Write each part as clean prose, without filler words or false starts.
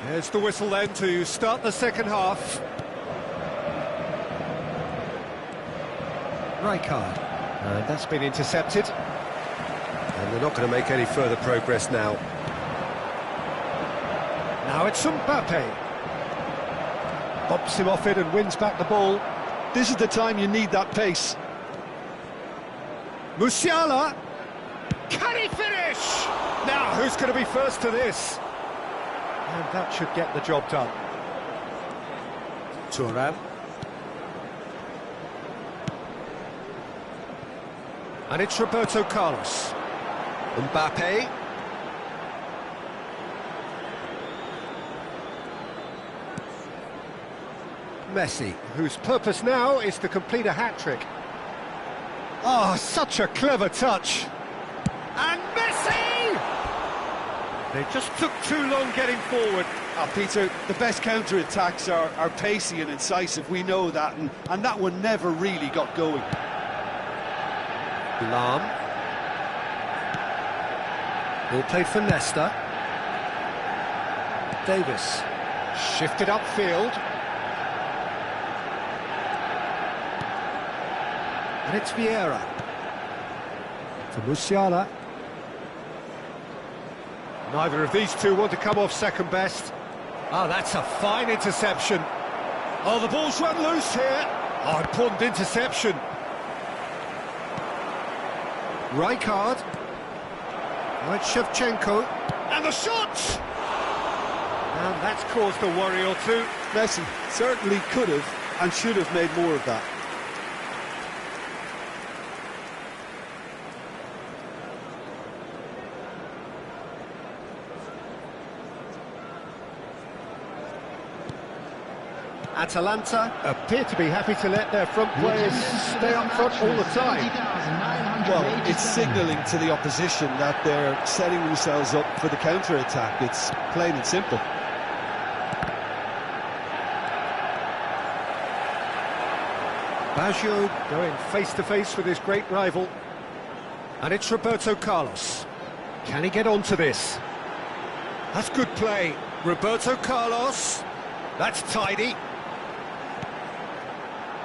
Here's the whistle then to start the second half. Rijkaard. And that's been intercepted. And they're not going to make any further progress now. Now it's Mbappe. Bumps him off it and wins back the ball. This is the time you need that pace. Musiala. Can he finish? Now, who's going to be first to this? And that should get the job done. Thuram. And it's Roberto Carlos. Mbappe. Messi, whose purpose now is to complete a hat-trick. Oh, such a clever touch. And Messi! They just took too long getting forward. Peter, the best counter-attacks are pacey and incisive, we know that, and that one never really got going. Lam. Ball played for Nesta. Davis. Shifted upfield. And it's Vieira. For Musiala. Neither of these two want to come off second best. Oh, that's a fine interception. Oh, the ball's run loose here. Oh, important interception. Rijkaard. Right, Shevchenko. And the shot! And that's caused a worry or two. Messi certainly could have and should have made more of that. Atalanta appear to be happy to let their front players stay up front all the time. Well, it's signalling to the opposition that they're setting themselves up for the counter-attack. It's plain and simple. Baggio going face-to-face with his great rival. And it's Roberto Carlos. Can he get onto this? That's good play. Roberto Carlos. That's tidy.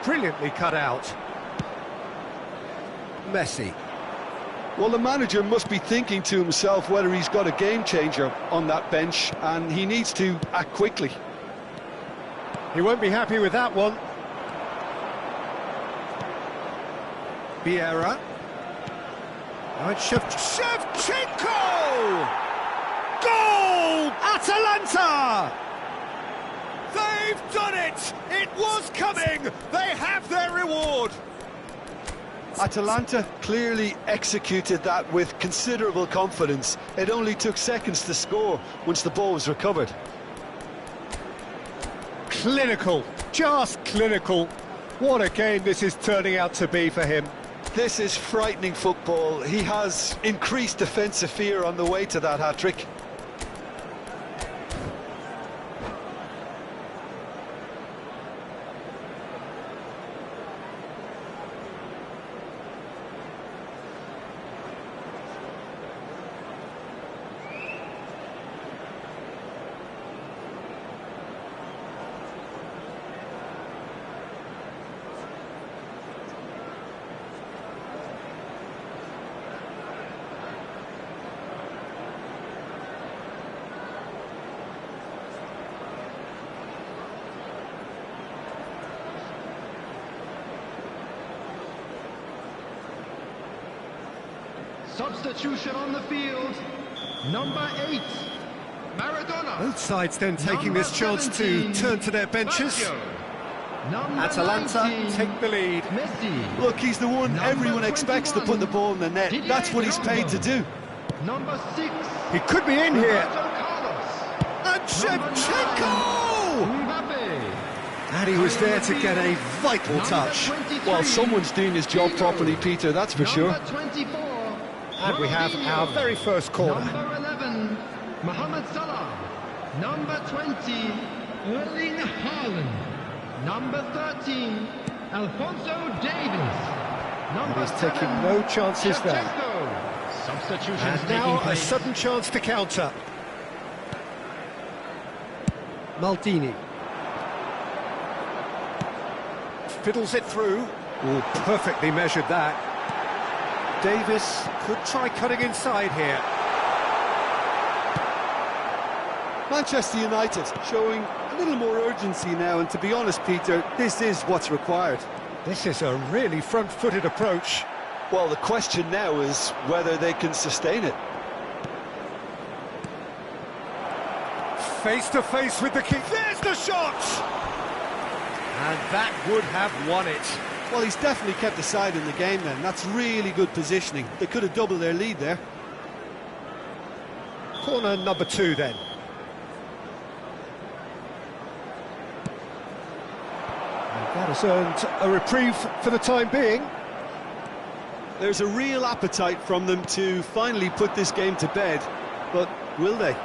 Brilliantly cut out. Messi. Well, the manager must be thinking to himself whether he's got a game-changer on that bench, and he needs to act quickly. He won't be happy with that one. Vieira. Right, Shevchenko! Goal! Atalanta! They've done it! It was coming! They have their reward! Atalanta clearly executed that with considerable confidence. It only took seconds to score once the ball was recovered. Clinical, just clinical. What a game this is turning out to be for him. This is frightening football. He has increased defensive fear on the way to that hat-trick. Substitution on the field, number 8, Maradona. Both sides then taking this chance to turn to their benches. Atalanta 19, take the lead. Messi. Look, he's the one Number everyone expects to put the ball in the net. Didier That's what he's paid to do. Number 6, He could be in here. Roberto Carlos. And Shevchenko! Mbappe. And he was there to get a vital touch. Well, someone's doing his job properly, Peter, that's for sure. Number 24, And we have our very first corner. Number 11, Mohamed Salah. Number 20, Erling Haaland. Number 13, Alphonso Davies. Number He's taking 7, no chances there. Shevchenko. Substitutions And taking now a place. sudden chance to counter. Maldini. Fiddles it through. Oh, perfectly measured that. Davis could try cutting inside here. Manchester United showing a little more urgency now, and to be honest, Peter, this is what's required. This is a really front-footed approach. Well, the question now is whether they can sustain it. Face to face with the keeper. There's the shot! And that would have won it. Well, he's definitely kept the side in the game then. That's really good positioning. They could have doubled their lead there. Corner number 2 then. And that has earned a reprieve for the time being. There's a real appetite from them to finally put this game to bed, but will they?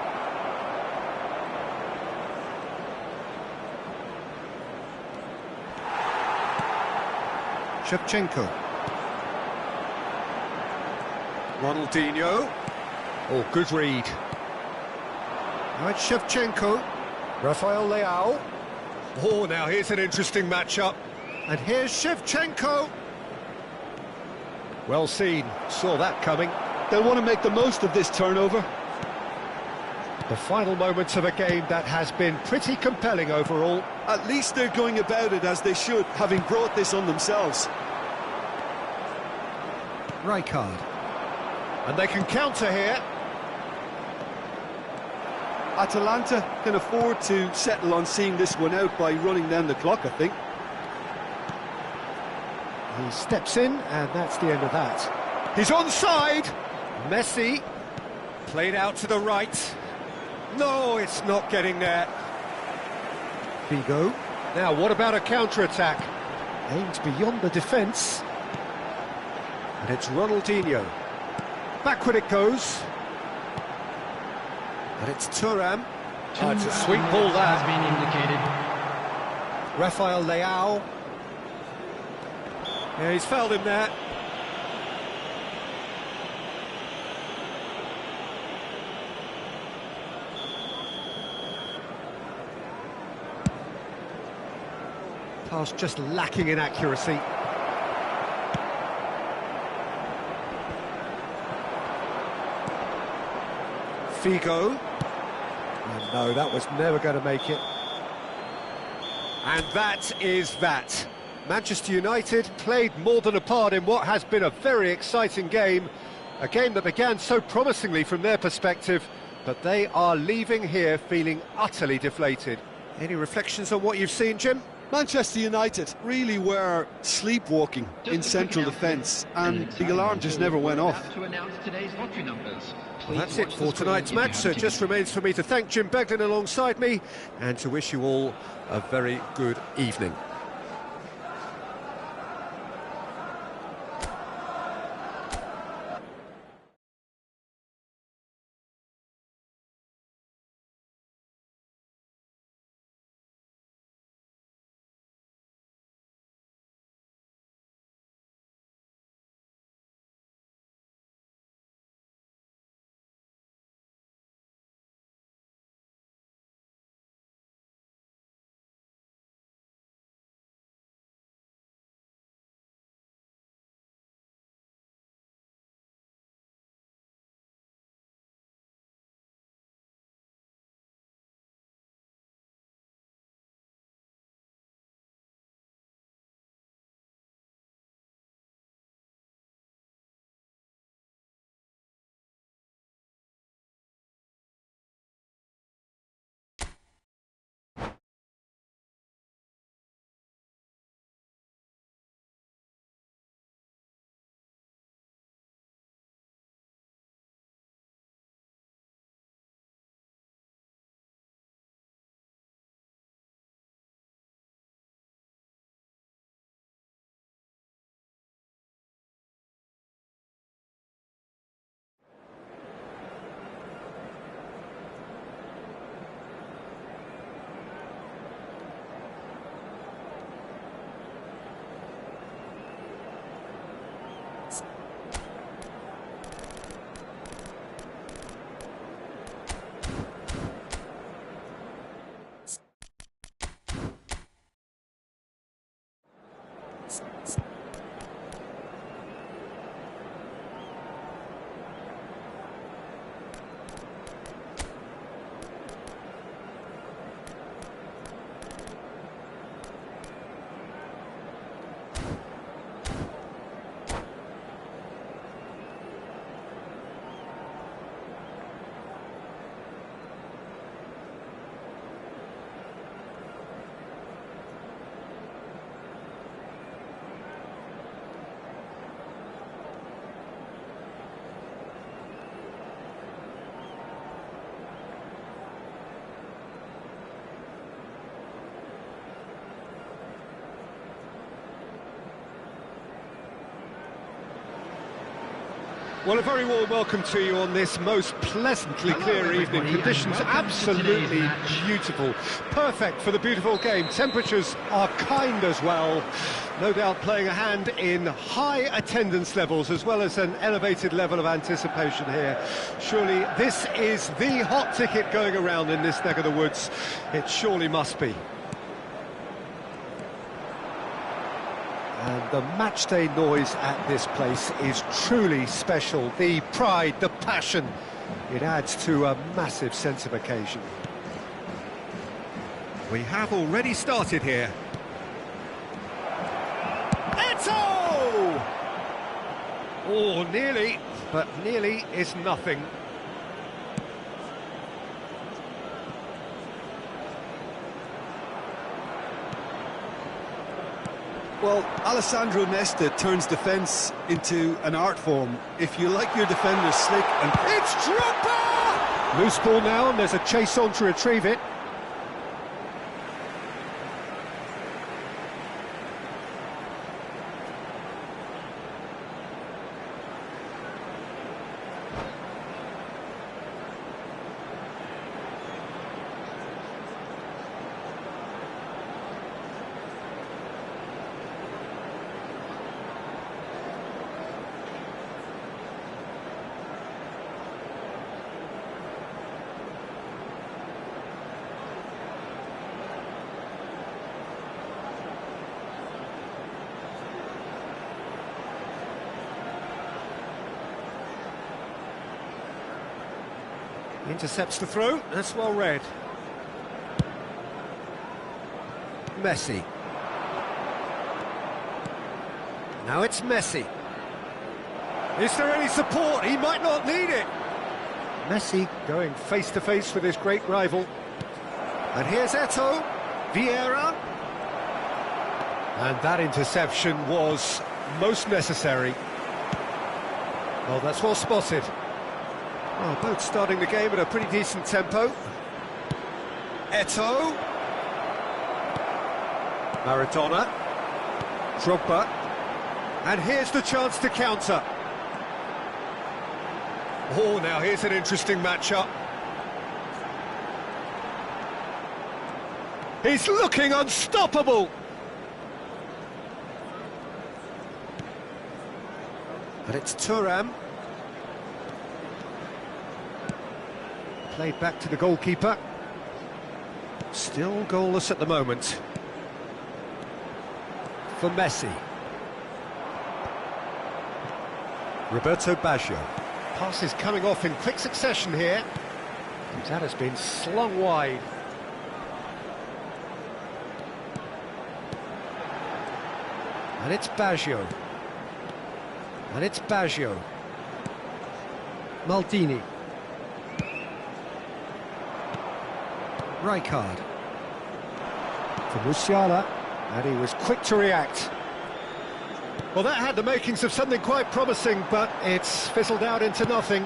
Shevchenko. Ronaldinho. Oh, good read. Now it's Shevchenko. Rafael Leao. Oh, now here's an interesting matchup. And here's Shevchenko. Well seen. Saw that coming. They'll want to make the most of this turnover. The final moments of a game that has been pretty compelling overall. At least they're going about it as they should, having brought this on themselves. Rijkaard. And they can counter here. Atalanta can afford to settle on seeing this one out by running down the clock, I think. He steps in, and that's the end of that. He's onside! Messi. Played out to the right. No, it's not getting there. Figo. Now, what about a counter-attack? Aimed beyond the defence. And it's Ronaldinho. Backward it goes. And it's Thuram. Oh, it's a sweet ball, that. Has been indicated. Rafael Leao. Yeah, he's fouled him there. Pass just lacking in accuracy. Figo. Oh, no, that was never going to make it. And that is that. Manchester United played more than a part in what has been a very exciting game. A game that began so promisingly from their perspective, but they are leaving here feeling utterly deflated. Any reflections on what you've seen, Jim? Manchester United really were sleepwalking in central defence, and the alarm just never went off. To announce today's lottery numbers. Well, that's it for tonight's match, so it just remains for me to thank Jim Beglin alongside me and to wish you all a very good evening. Well, a very warm welcome to you on this most pleasantly clear evening. Everybody, Conditions and welcome to absolutely today's match. beautiful. Perfect for the beautiful game. Temperatures are kind as well. No doubt playing a hand in high attendance levels as well as an elevated level of anticipation here. Surely this is the hot ticket going around in this neck of the woods. It surely must be. And the matchday noise at this place is truly special. The pride, the passion, it adds to a massive sense of occasion. We have already started here. Eto! Oh, nearly, but nearly is nothing. Well, Alessandro Nesta turns defence into an art form. If you like your defenders slick and... It's Drogba! Loose ball now, and there's a chase on to retrieve it. Intercepts the throw, that's well read. Messi. Now it's Messi. Is there any support? He might not need it. Messi going face to face with his great rival. And here's Eto, Vieira. And that interception was most necessary. Well, that's well spotted. Well, both starting the game at a pretty decent tempo. Eto. Maradona. Drogba. And here's the chance to counter. Oh, now here's an interesting matchup. He's looking unstoppable. And it's Thuram. Played back to the goalkeeper. Still goalless at the moment. For Messi. Roberto Baggio. Passes coming off in quick succession here. That has been slung wide. And it's Baggio. And it's Baggio. Maldini. Rijkaard for Musiala, and he was quick to react. Well, that had the makings of something quite promising, but it's fizzled out into nothing.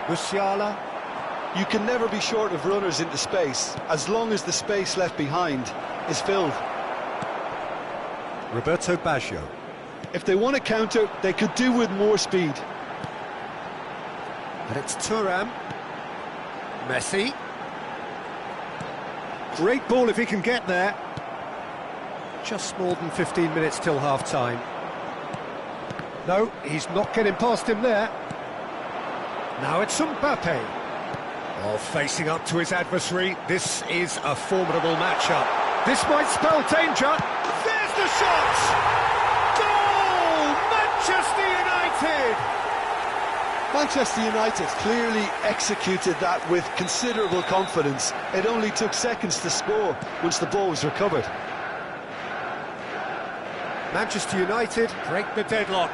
Musiala. You can never be short of runners into space, as long as the space left behind is filled. Roberto Baggio. If they want to counter, they could do with more speed. And it's Thuram. Messi. Great ball if he can get there. Just more than 15 minutes till half-time. No, he's not getting past him there. Now it's Mbappe. Oh, facing up to his adversary. This is a formidable matchup. This might spell danger. There's the shot! Goal! Manchester United! Manchester United clearly executed that with considerable confidence. It only took seconds to score once the ball was recovered. Manchester United break the deadlock.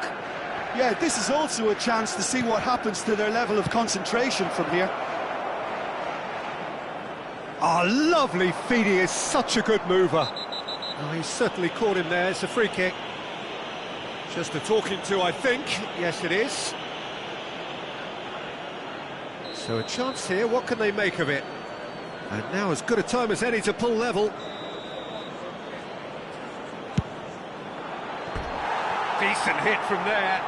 Yeah, this is also a chance to see what happens to their level of concentration from here. Oh, lovely feed. He is such a good mover. Oh, he's certainly caught him there. It's a free kick. Just a talking to, I think. Yes, it is. So a chance here, what can they make of it? And now as good a time as any to pull level. Decent hit from there.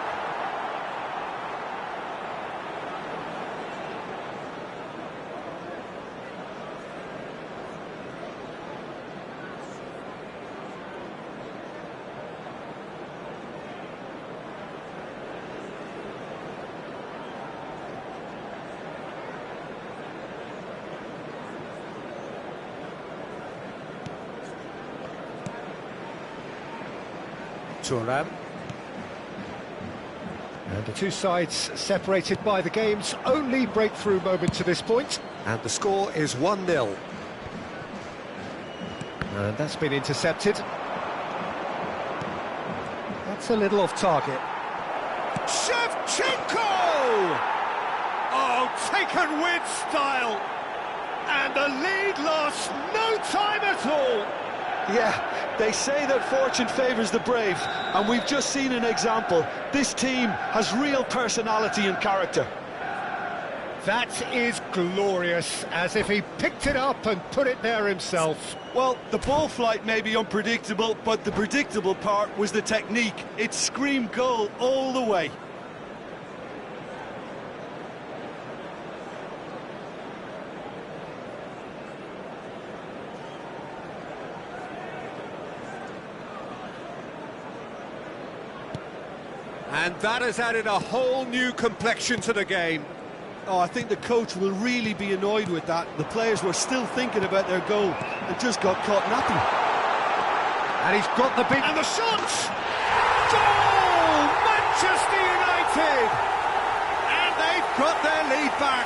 Turan. And the two sides separated by the game's only breakthrough moment to this point. And the score is 1-0. And that's been intercepted. That's a little off target. Shevchenko! Oh, taken with style. And the lead lost no time at all. Yeah, they say that fortune favours the brave, and we've just seen an example. This team has real personality and character. That is glorious, as if he picked it up and put it there himself. Well, the ball flight may be unpredictable, but the predictable part was the technique. It screamed goal all the way. And that has added a whole new complexion to the game. Oh, I think the coach will really be annoyed with that. The players were still thinking about their goal and just got caught napping. And he's got the big... And the shot! Goal! Manchester United! And they've got their lead back.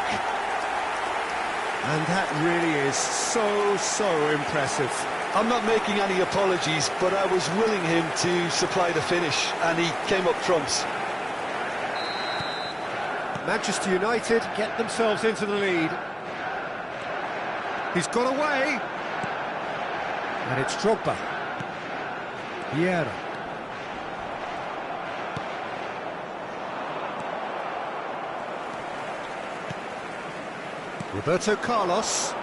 And that really is so impressive. I'm not making any apologies, but I was willing him to supply the finish, and he came up trumps. Manchester United get themselves into the lead. He's got away. And it's Drogba. Vieira. Roberto Carlos.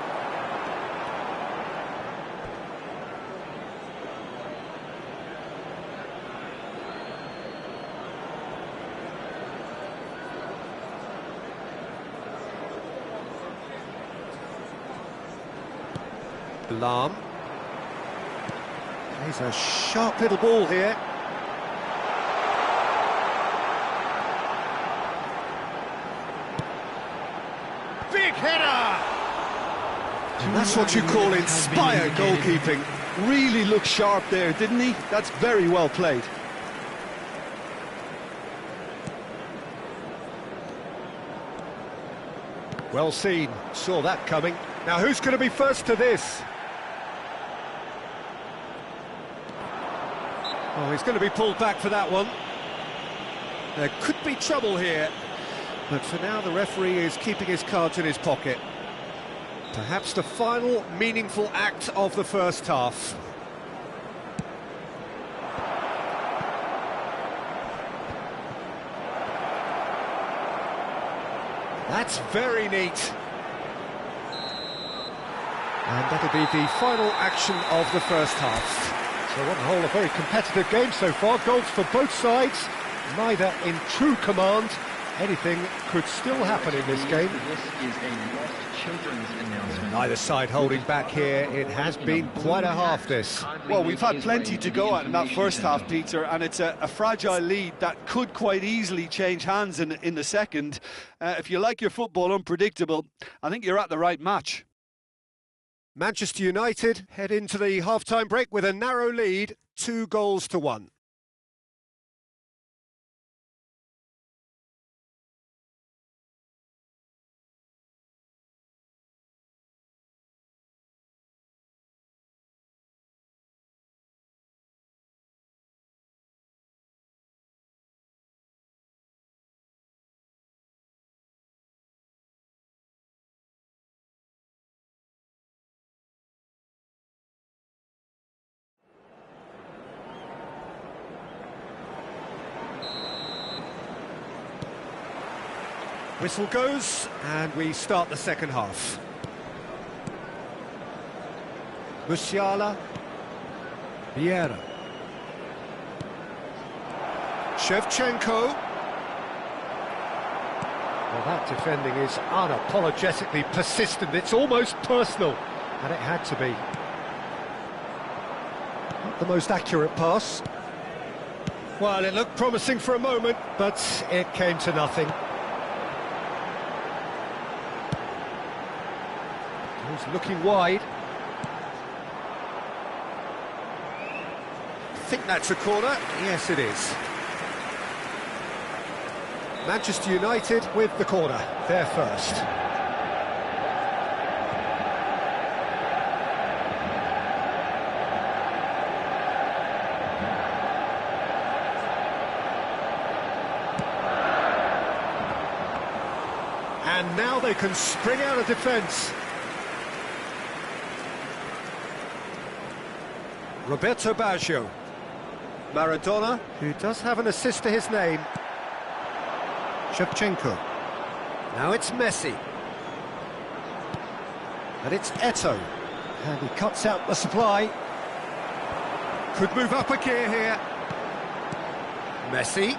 Lam. He's a sharp little ball here. Big header! And that's what you call inspired goalkeeping. Really looked sharp there, didn't he? That's very well played. Well seen, saw that coming. Now who's going to be first to this? Oh, he's going to be pulled back for that one. There could be trouble here, but for now the referee is keeping his cards in his pocket. Perhaps the final meaningful act of the first half. That's very neat. And that'll be the final action of the first half. So on the whole, a very competitive game so far. Goals for both sides, neither in true command. Anything could still happen in this game. This is a lost children's announcement. Neither side holding back here. It has been quite a half, this. Well, we've had plenty to go at in that first half, Peter, and it's a fragile lead that could quite easily change hands in the second. If you like your football unpredictable, I think you're at the right match. Manchester United head into the half-time break with a narrow lead, 2-1. Whistle goes, and we start the second half. Musiala, Vieira. Shevchenko. Well, that defending is unapologetically persistent. It's almost personal, and it had to be. Not the most accurate pass. Well, it looked promising for a moment, but it came to nothing. He's looking wide. I think that's a corner. Yes, it is. Manchester United with the corner. They're first. And now they can spring out of defence. Roberto Baggio. Maradona, who does have an assist to his name. Shevchenko. Now it's Messi. And it's Eto'o. And he cuts out the supply. Could move up a gear here. Messi.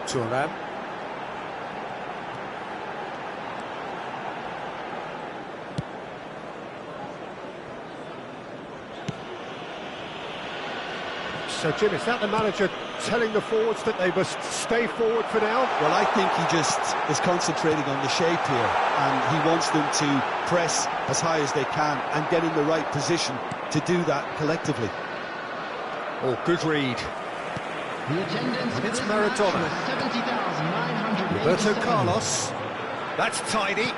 Thuram. So, Jim, is that the manager telling the forwards that they must stay forward for now? Well, I think he just is concentrating on the shape here, and he wants them to press as high as they can and get in the right position to do that collectively. Oh, good read. The attendance And it's for this match Maradona. was 70,987. Roberto Carlos. That's tidy.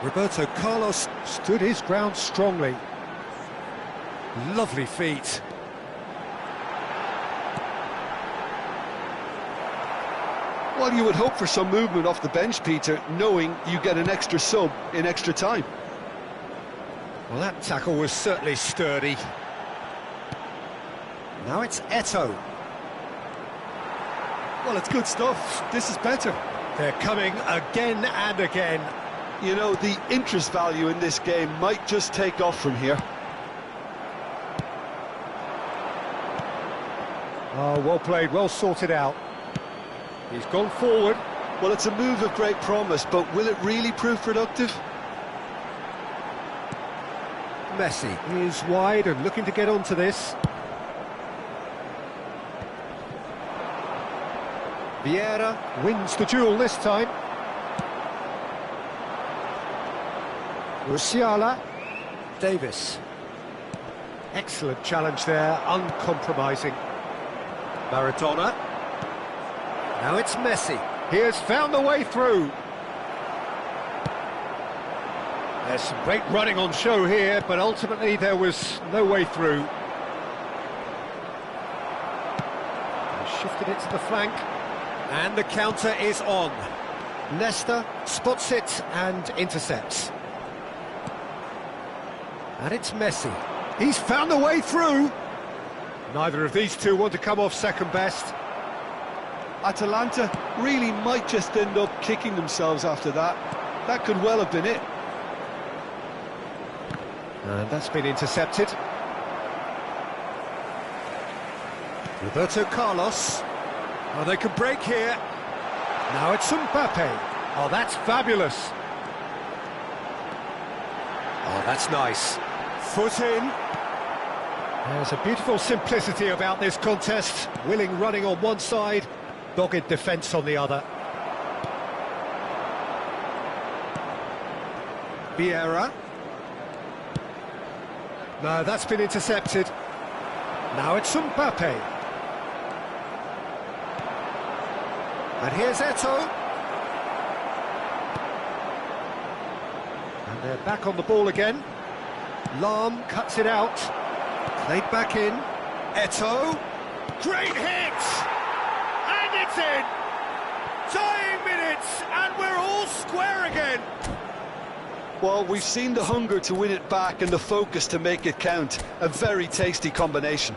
Roberto Carlos stood his ground strongly. Lovely feet. Well, you would hope for some movement off the bench, Peter, knowing you get an extra sub in extra time. Well, that tackle was certainly sturdy. Now it's Eto'o. Well, it's good stuff. This is better. They're coming again and again. You know, the interest value in this game might just take off from here. Oh, well played, well sorted out. He's gone forward. Well, it's a move of great promise, but will it really prove productive? Messi is wide and looking to get onto this. Vieira wins the duel this time. Musiala. Davis. Excellent challenge there, uncompromising. Maradona. Now it's Messi. He has found the way through. There's some great running on show here, but ultimately there was no way through. He shifted it to the flank, and the counter is on. Nesta spots it and intercepts. And it's Messi. He's found the way through. Neither of these two want to come off second best. Atalanta really might just end up kicking themselves after that. That could well have been it. And that's been intercepted. Roberto Carlos. Oh, they can break here. Now it's Mbappe. Oh, that's fabulous. Oh, that's nice. Foot in. There's a beautiful simplicity about this contest. Willing running on one side, dogged defence on the other. Vieira. No, that's been intercepted. Now it's Mbappe. And here's Eto'o. And they're back on the ball again. Lahm cuts it out. Played back in. Eto'o. Great hit! And it's in! Dying minutes, and we're all square again! Well, we've seen the hunger to win it back and the focus to make it count. A very tasty combination.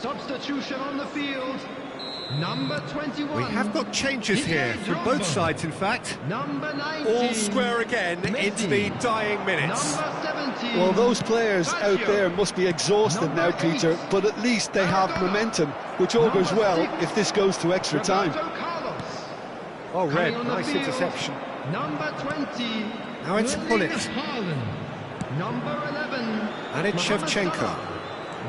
substitution on the field. Number 21. We have got changes here from both sides, in fact. Number 19. All square again into the dying minutes. Number 17. Well, those players out there must be exhausted now, Peter, but at least they have momentum, which augurs well if this goes to extra time. Oh, Red, nice interception. Number 20. Now it's Hullet. Number 11. And it's Shevchenko.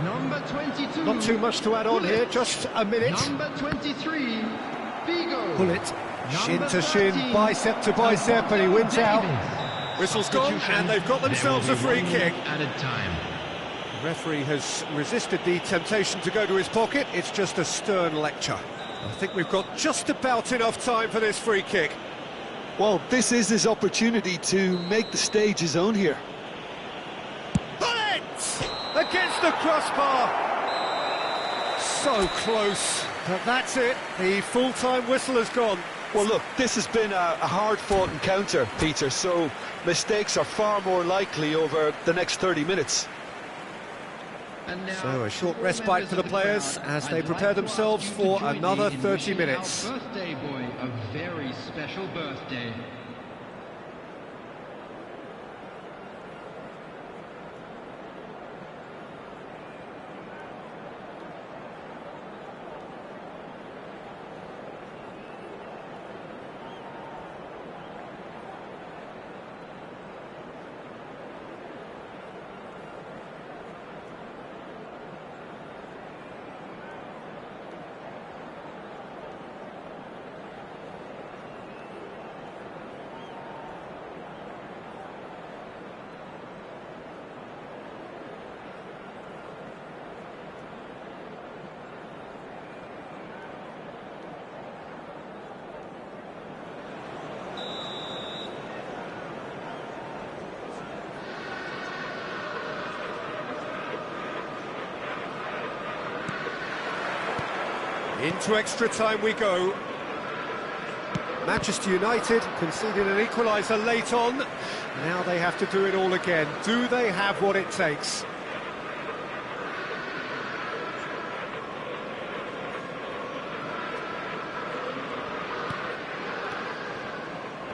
Number 22. Not too much to add on here, just a minute. Number 23. Figo. Hullet, shin to shin, bicep to bicep, and he wins out. Whistle's gone, and they've got themselves a free kick. Added time. The referee has resisted the temptation to go to his pocket. It's just a stern lecture. I think we've got just about enough time for this free kick. Well, this is his opportunity to make the stage his own here. Hullet! Against the crossbar. So close, but that's it. The full-time whistle has gone. Well, look, this has been a hard-fought encounter, Peter, so mistakes are far more likely over the next 30 minutes. So a short respite for the players as they prepare themselves for another 30 minutes. Birthday boy, a very special birthday. Into extra time we go. Manchester United conceded an equaliser late on. Now they have to do it all again. Do they have what it takes?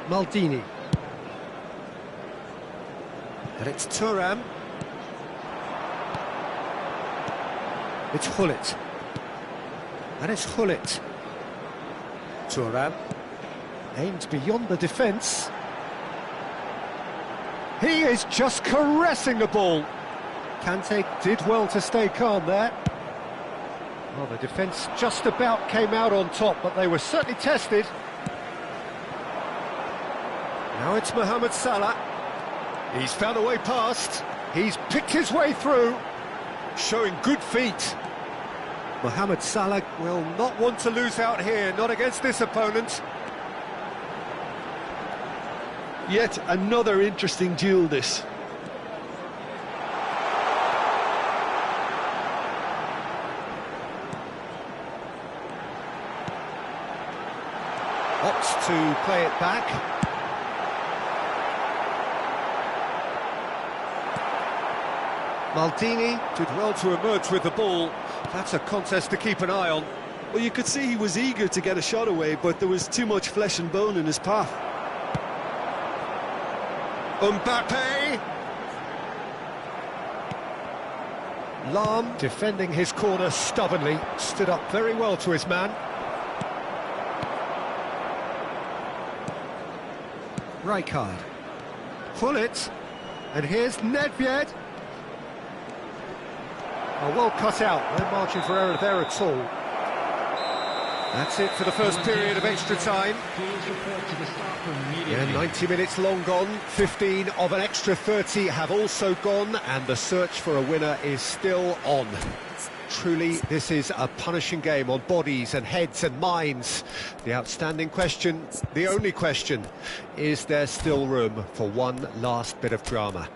Maldini. And it's Thuram. It's Hullet. And it's Hullet. Thuram aimed beyond the defence. He is just caressing the ball. Kante did well to stay calm there. Well, the defence just about came out on top, but they were certainly tested. Now it's Mohamed Salah. He's found a way past. He's picked his way through, showing good feet. Mohamed Salah will not want to lose out here, not against this opponent. Yet another interesting duel, this. Opts to play it back. Maldini did well to emerge with the ball. That's a contest to keep an eye on. Well, you could see he was eager to get a shot away, but there was too much flesh and bone in his path. Mbappe! Lahm, defending his corner stubbornly, stood up very well to his man. Rijkaard. Hullet. And here's Nedved. Oh, well cut out, no margin for error there at all. That's it for the first period of extra time. Yeah, 90 minutes long gone, 15 of an extra 30 have also gone, and the search for a winner is still on. Truly, this is a punishing game on bodies and heads and minds. The outstanding question, the only question, is there still room for one last bit of drama?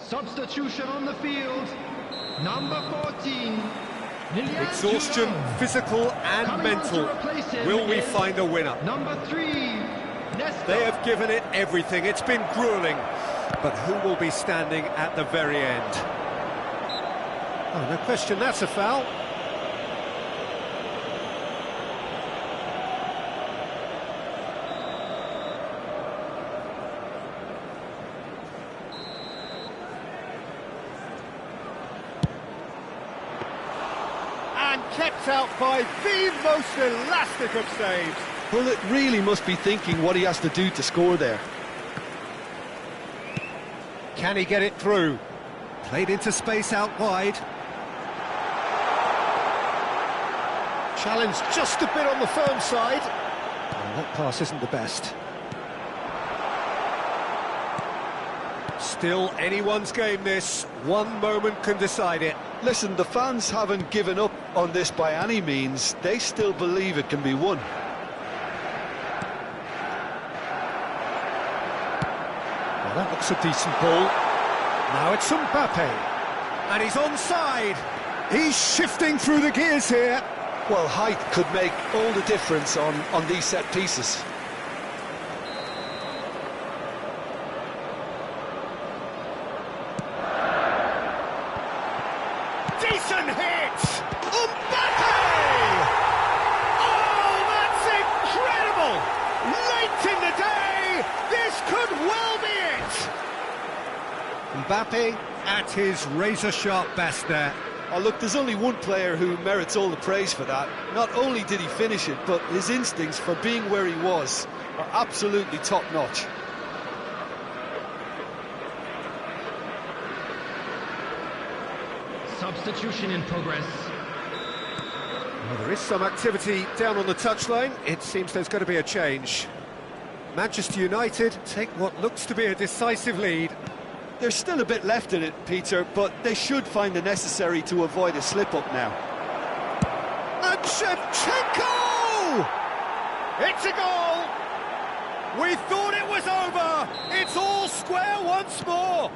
Substitution on the field. Number 14. Exhaustion, physical and mental. Will we find a winner? Number 3. They have given it everything. It's been grueling. But who will be standing at the very end? Oh, no question, that's a foul. And kept out by the most elastic of saves. Well, it really must be thinking what he has to do to score there. Can he get it through? Played into space out wide. Challenge just a bit on the firm side. And that pass isn't the best. Still anyone's game this. One moment can decide it. Listen, the fans haven't given up on this by any means. They still believe it can be won. Well, that looks a decent ball. Now it's Mbappe. And he's onside. He's shifting through the gears here. Well, height could make all the difference on these set pieces. Decent hit! Mbappe! Oh, that's incredible! Late in the day, this could well be it! Mbappe at his razor-sharp best there. Oh, look, there's only one player who merits all the praise for that. Not only did he finish it, but his instincts for being where he was are absolutely top-notch. Substitution in progress. Well, there is some activity down on the touchline. It seems there's going to be a change. Manchester United take what looks to be a decisive lead. There's still a bit left in it, Peter, but they should find the necessary to avoid a slip-up now. And Shevchenko! It's a goal! We thought it was over! It's all square once more!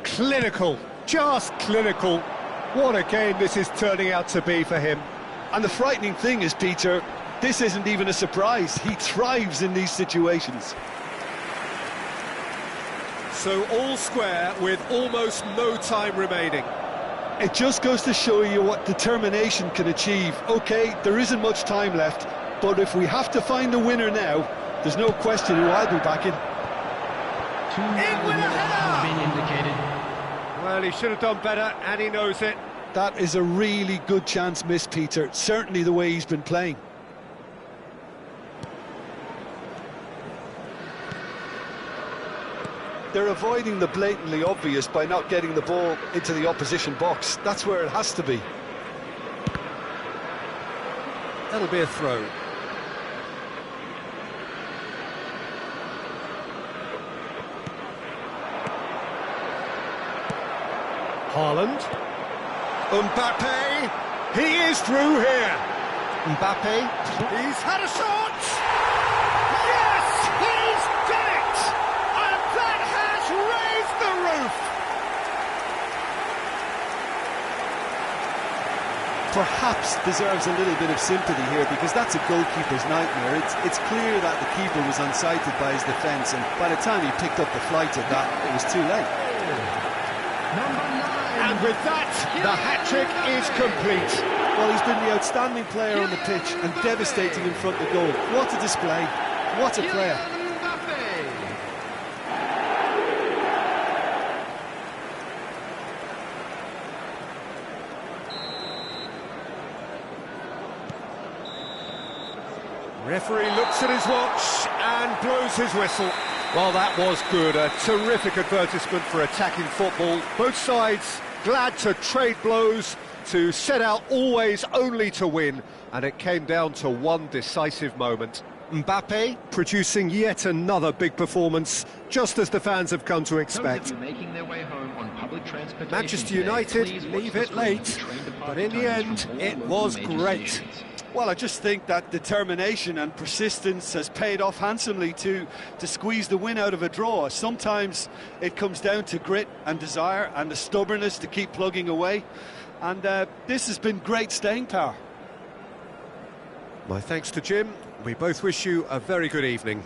Clinical, just clinical. What a game this is turning out to be for him. And the frightening thing is, Peter, this isn't even a surprise. He thrives in these situations. So all square with almost no time remaining. It just goes to show you what determination can achieve. OK, there isn't much time left, but if we have to find a winner now, there's no question who I'll be backing. Two with a have been indicated. Well, he should have done better, and he knows it. That is a really good chance missed, Peter. Certainly the way he's been playing. They're avoiding the blatantly obvious by not getting the ball into the opposition box. That's where it has to be. That'll be a throw. Haaland. Mbappe. He is through here. Mbappe. He's had a shot. Yes, he's done it. And that has raised the roof. Perhaps deserves a little bit of sympathy here, because that's a goalkeeper's nightmare. It's clear that the keeper was unsighted by his defence, and by the time he picked up the flight of that, it was too late. Number 9. And with that, the hat-trick is complete. Well, he's been the outstanding player on the pitch and devastating in front of goal. What a display. What a player. Referee looks at his watch and blows his whistle. Well, that was good. A terrific advertisement for attacking football. Both sides glad to trade blows, to set out always only to win. And it came down to one decisive moment. Mbappe producing yet another big performance, just as the fans have come to expect. Making their way home on public transportation Manchester today, United please watch leave the it screen late, of the train but in the department end, times from all it local was major great. stations. Well, I just think that determination and persistence has paid off handsomely to squeeze the win out of a draw. Sometimes it comes down to grit and desire and the stubbornness to keep plugging away. And this has been great staying power. My thanks to Jim. We both wish you a very good evening.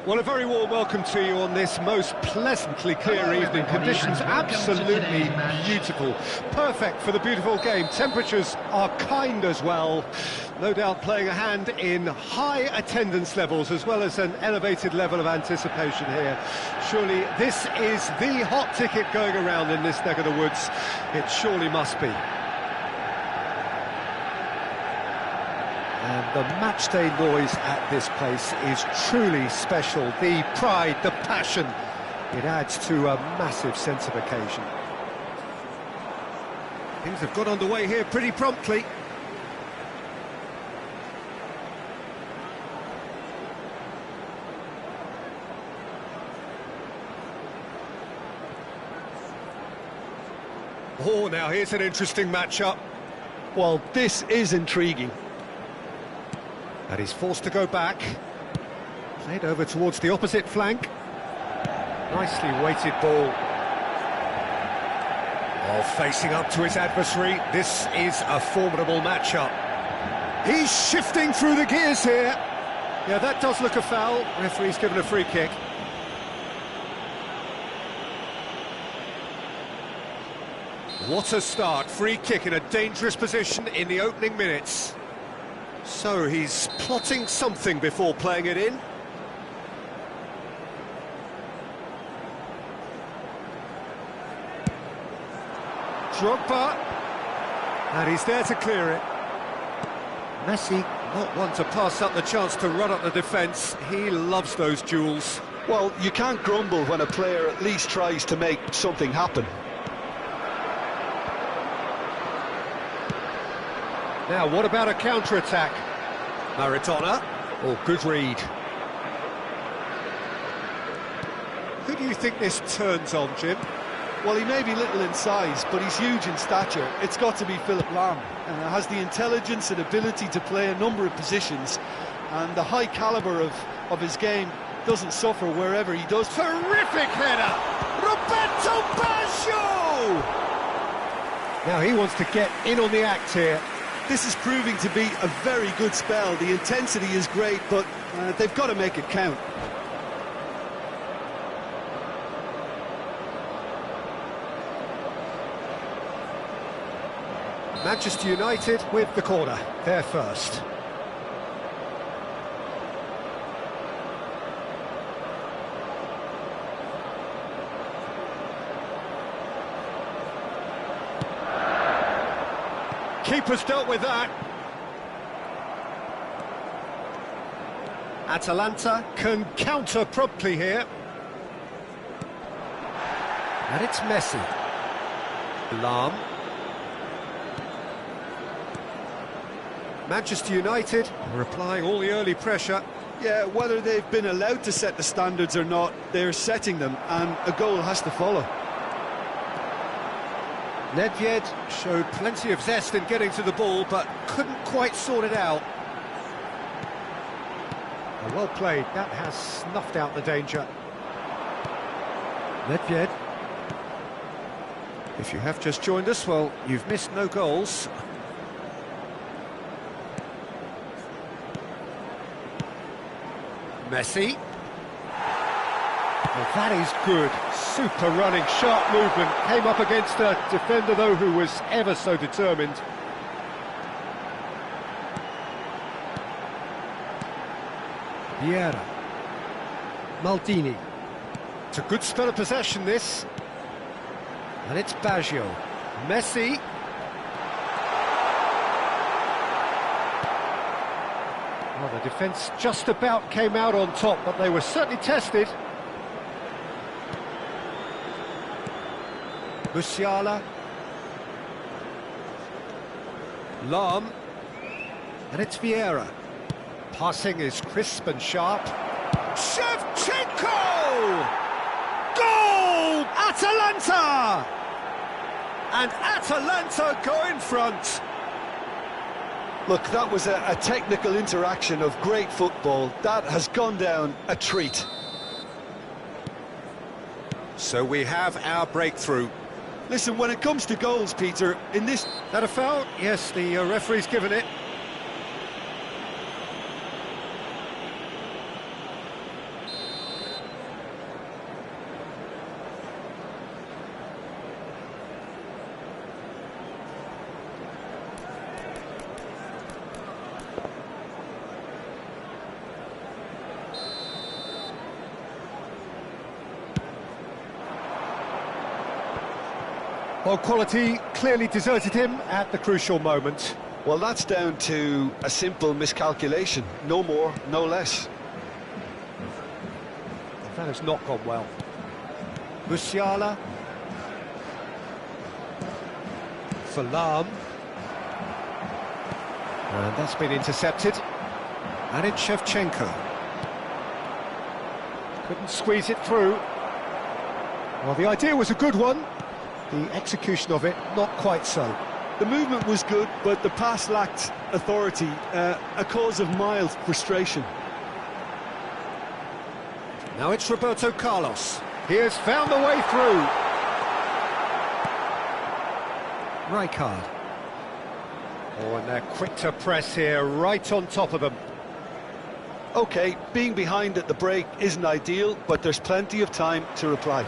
Well, a very warm welcome to you on this most pleasantly clear evening. Conditions absolutely beautiful. Perfect for the beautiful game. Temperatures are kind as well. No doubt playing a hand in high attendance levels as well as an elevated level of anticipation here. Surely this is the hot ticket going around in this neck of the woods. It surely must be. And the matchday noise at this place is truly special. The pride, the passion, it adds to a massive sense of occasion. Things have got underway here pretty promptly. Oh, now here's an interesting matchup. Well, this is intriguing. And he's forced to go back. Played over towards the opposite flank. Nicely weighted ball. Oh, facing up to his adversary. This is a formidable matchup. He's shifting through the gears here. Yeah, that does look a foul. Referee's given a free kick. What a start. Free kick in a dangerous position in the opening minutes. So he's plotting something before playing it in. Drogba. And he's there to clear it. Messi, not one to pass up the chance to run up the defence. He loves those duels. Well, you can't grumble when a player at least tries to make something happen. Now, what about a counter-attack? Maradona. Oh, good read. Who do you think this turns on, Jim? Well, he may be little in size, but he's huge in stature. It's got to be Philip Lahm. Has the intelligence and ability to play a number of positions, and the high calibre of his game doesn't suffer wherever he does. Terrific header! Roberto Baggio! Now he wants to get in on the act here. This is proving to be a very good spell. The intensity is great, but they've got to make it count. Manchester United with the corner. They're first. Keeper's dealt with that. Atalanta can counter promptly here. And it's Messi. Lahm. Manchester United are applying all the early pressure. Yeah, whether they've been allowed to set the standards or not, they're setting them, and a goal has to follow. Nedved showed plenty of zest in getting to the ball, but couldn't quite sort it out. Well played, that has snuffed out the danger. Nedved. If you have just joined us, well, you've missed no goals. Messi. Well, that is good. Super running, sharp movement. Came up against a defender, though, who was ever so determined. Vieira. Maldini. It's a good spell of possession, this. And it's Baggio. Messi. Well, the defence just about came out on top, but they were certainly tested. Musiala. Lahm. And it's Vieira. Passing is crisp and sharp. Shevchenko! Goal! Atalanta! And Atalanta go in front. Look, that was a technical interaction of great football. That has gone down a treat. So we have our breakthrough. Listen, when it comes to goals, Peter, in this... That a foul? Yes, the referee's given it. Well, quality clearly deserted him at the crucial moment. Well, that's down to a simple miscalculation. No more, no less. That has not gone well. Musiala. For Lahm. And that's been intercepted. And it's Shevchenko. Couldn't squeeze it through. Well, the idea was a good one. The execution of it, not quite so. The movement was good, but the pass lacked authority, a cause of mild frustration. Now it's Roberto Carlos. He has found the way through. Rijkaard. Oh, and they're quick to press here, right on top of them. OK, being behind at the break isn't ideal, but there's plenty of time to reply.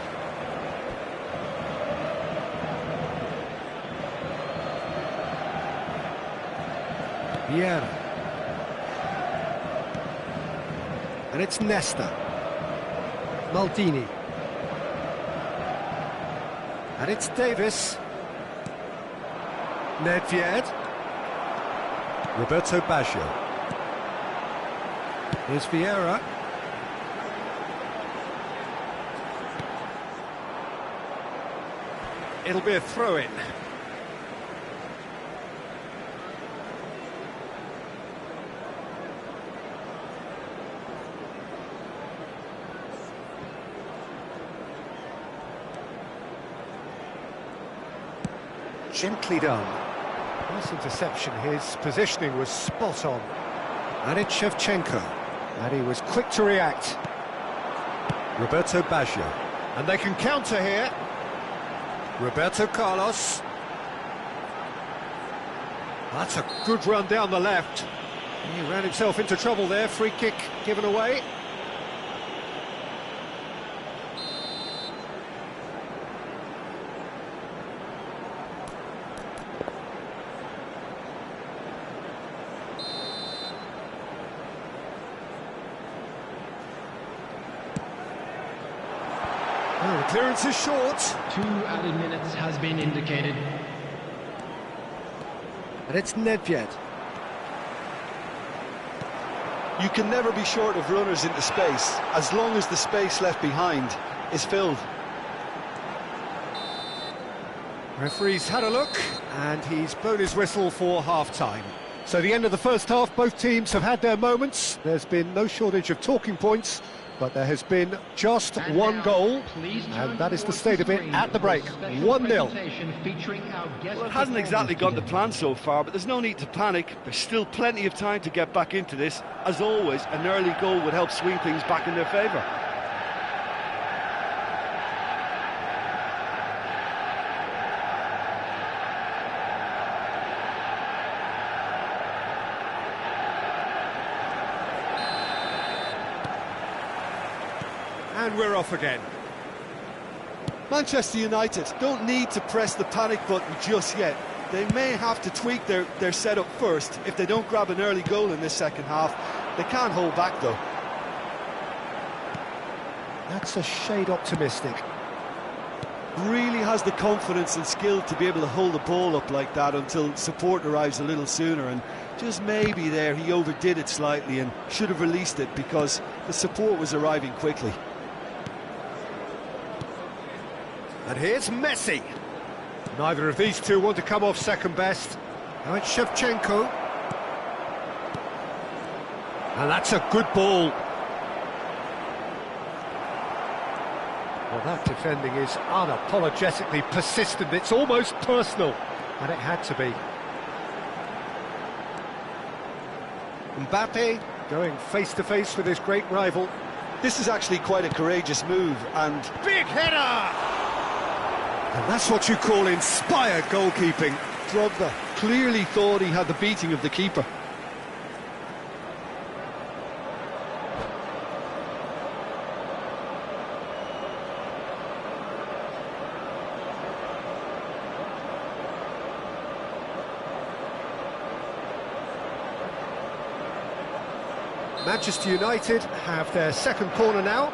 Vieira. And it's Nesta. Maldini. And it's Davis. Nedved. Roberto Baggio. Here's Vieira. It'll be a throw-in. Gently done. Nice interception. His positioning was spot on. And it's Shevchenko. And he was quick to react. Roberto Baggio. And they can counter here. Roberto Carlos. That's a good run down the left. He ran himself into trouble there. Free kick given away. Oh, the clearance is short. 2 added minutes has been indicated. And it's Nedved. You can never be short of runners into space, as long as the space left behind is filled. Referee's had a look, and he's blown his whistle for half-time. So the end of the first half, both teams have had their moments. There's been no shortage of talking points, but there has been just one goal, and that is the state of it at the break. 1-0. Well, it hasn't exactly gone to plan so far, but there's no need to panic. There's still plenty of time to get back into this. As always, an early goal would help swing things back in their favour. And we're off again. Manchester United don't need to press the panic button just yet. They may have to tweak their setup first if they don't grab an early goal in this second half. They can't hold back though. That's a shade optimistic. Really has the confidence and skill to be able to hold the ball up like that until support arrives a little sooner, and just maybe there he overdid it slightly and should have released it because the support was arriving quickly. And here's Messi. Neither of these two want to come off second best. Now it's Shevchenko. And that's a good ball. Well, that defending is unapologetically persistent. It's almost personal. And it had to be. Mbappe going face-to-face with his great rival. This is actually quite a courageous move, and Big header! And that's what you call inspired goalkeeping. Drogba clearly thought he had the beating of the keeper. Manchester United have their second corner now.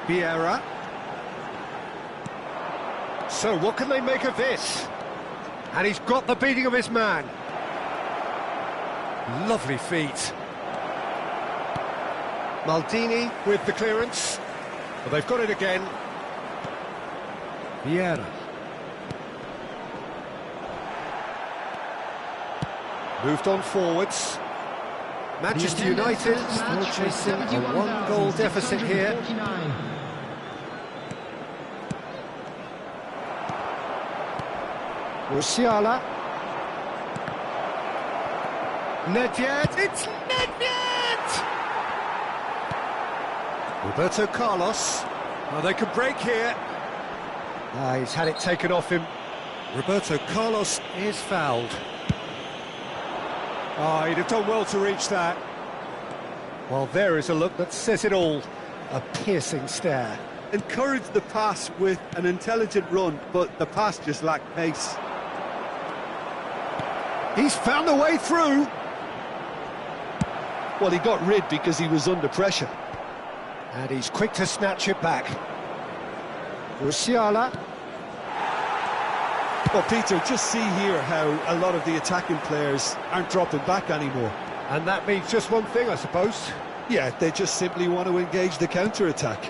Vieira. So what can they make of this? And he's got the beating of his man. Lovely feet. Maldini with the clearance. Well, they've got it again. Vieira. Moved on forwards. Manchester United still chasing a one-goal deficit here. Musiala. Nedved, it's Nedved! Roberto Carlos. Oh, they could break here. He's had it taken off him. Roberto Carlos is fouled. Oh, he'd have done well to reach that. Well, there is a look that says it all. A piercing stare. Encouraged the pass with an intelligent run, but the pass just lacked pace. He's found a way through. Well, he got rid because he was under pressure. And he's quick to snatch it back. Musiala. Well, Peter, just see here how a lot of the attacking players aren't dropping back anymore. And that means just one thing, I suppose. Yeah, they just simply want to engage the counter-attack.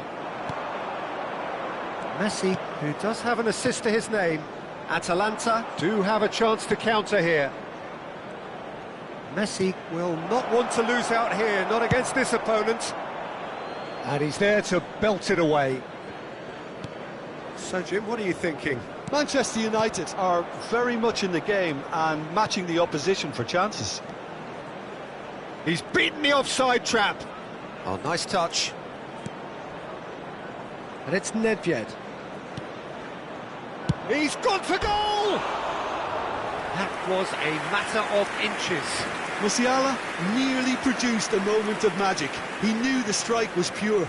Messi, who does have an assist to his name. Atalanta do have a chance to counter here. Messi will not want to lose out here, not against this opponent. And he's there to belt it away. So, Jim, what are you thinking? Manchester United are very much in the game and matching the opposition for chances. He's beaten the offside trap. Oh, nice touch. And it's Nedved. He's gone for goal! That was a matter of inches. Musiala nearly produced a moment of magic. He knew the strike was pure.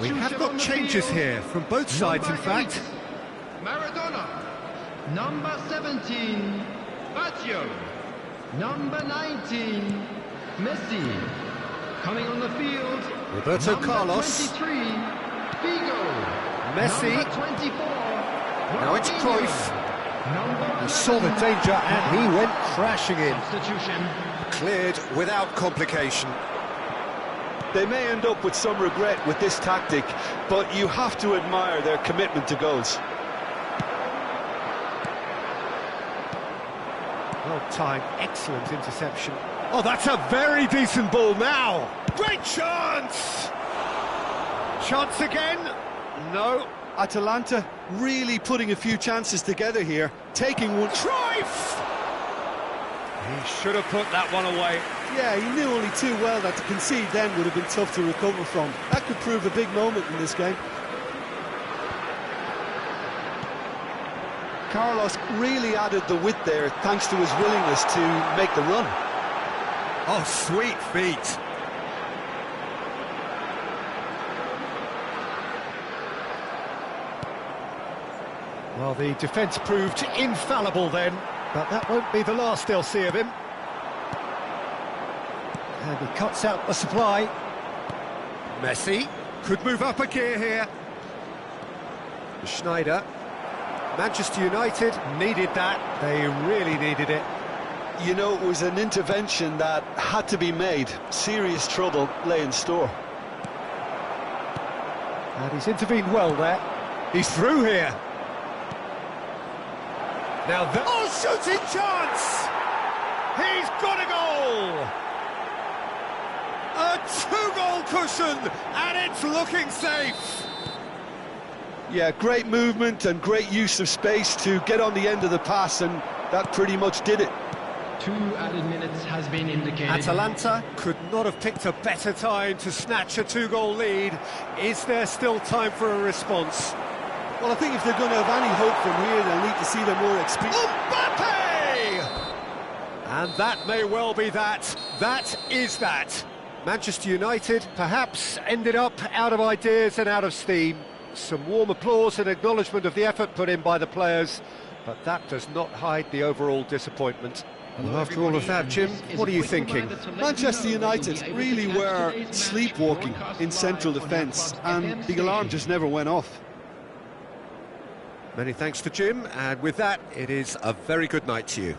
We have got changes here from both sides, in fact. Maradona. Number 17, Baggio. Number 19, Messi. Coming on the field, Roberto number Carlos. 23, Figo. Messi. Number 24, Now it's Cruyff. Number He saw the danger and he went crashing in. substitution. Cleared without complication. They may end up with some regret with this tactic, but you have to admire their commitment to goals. Well timed, excellent interception. Oh, that's a very decent ball now. Great chance! Chance again? No. Atalanta really putting a few chances together here, taking one. Cruyff! He should have put that one away. Yeah, he knew only too well that to concede then would have been tough to recover from. That could prove a big moment in this game. Carlos really added the width there thanks to his willingness to make the run. Oh, sweet feet. Well, the defence proved infallible then, but that won't be the last they'll see of him. And he cuts out the supply. Messi could move up a gear here. Schneider. Manchester United needed that. They really needed it. You know, it was an intervention that had to be made. Serious trouble lay in store. And he's intervened well there. He's through here. Now shooting chance! He's got a goal! A two-goal cushion, and it's looking safe. Yeah, great movement and great use of space to get on the end of the pass, and that pretty much did it. 2 added minutes has been indicated. Atalanta could not have picked a better time to snatch a two-goal lead. Is there still time for a response? Well, I think if they're going to have any hope from here, they'll need to see them more experienced. Mbappe! And that may well be that. That is that. Manchester United perhaps ended up out of ideas and out of steam. Some warm applause and acknowledgement of the effort put in by the players, but that does not hide the overall disappointment. Well, after all of that, Jim, what are you thinking? Manchester United really were sleepwalking in central defence, and the alarm just never went off. Many thanks to Jim, and with that, it is a very good night to you.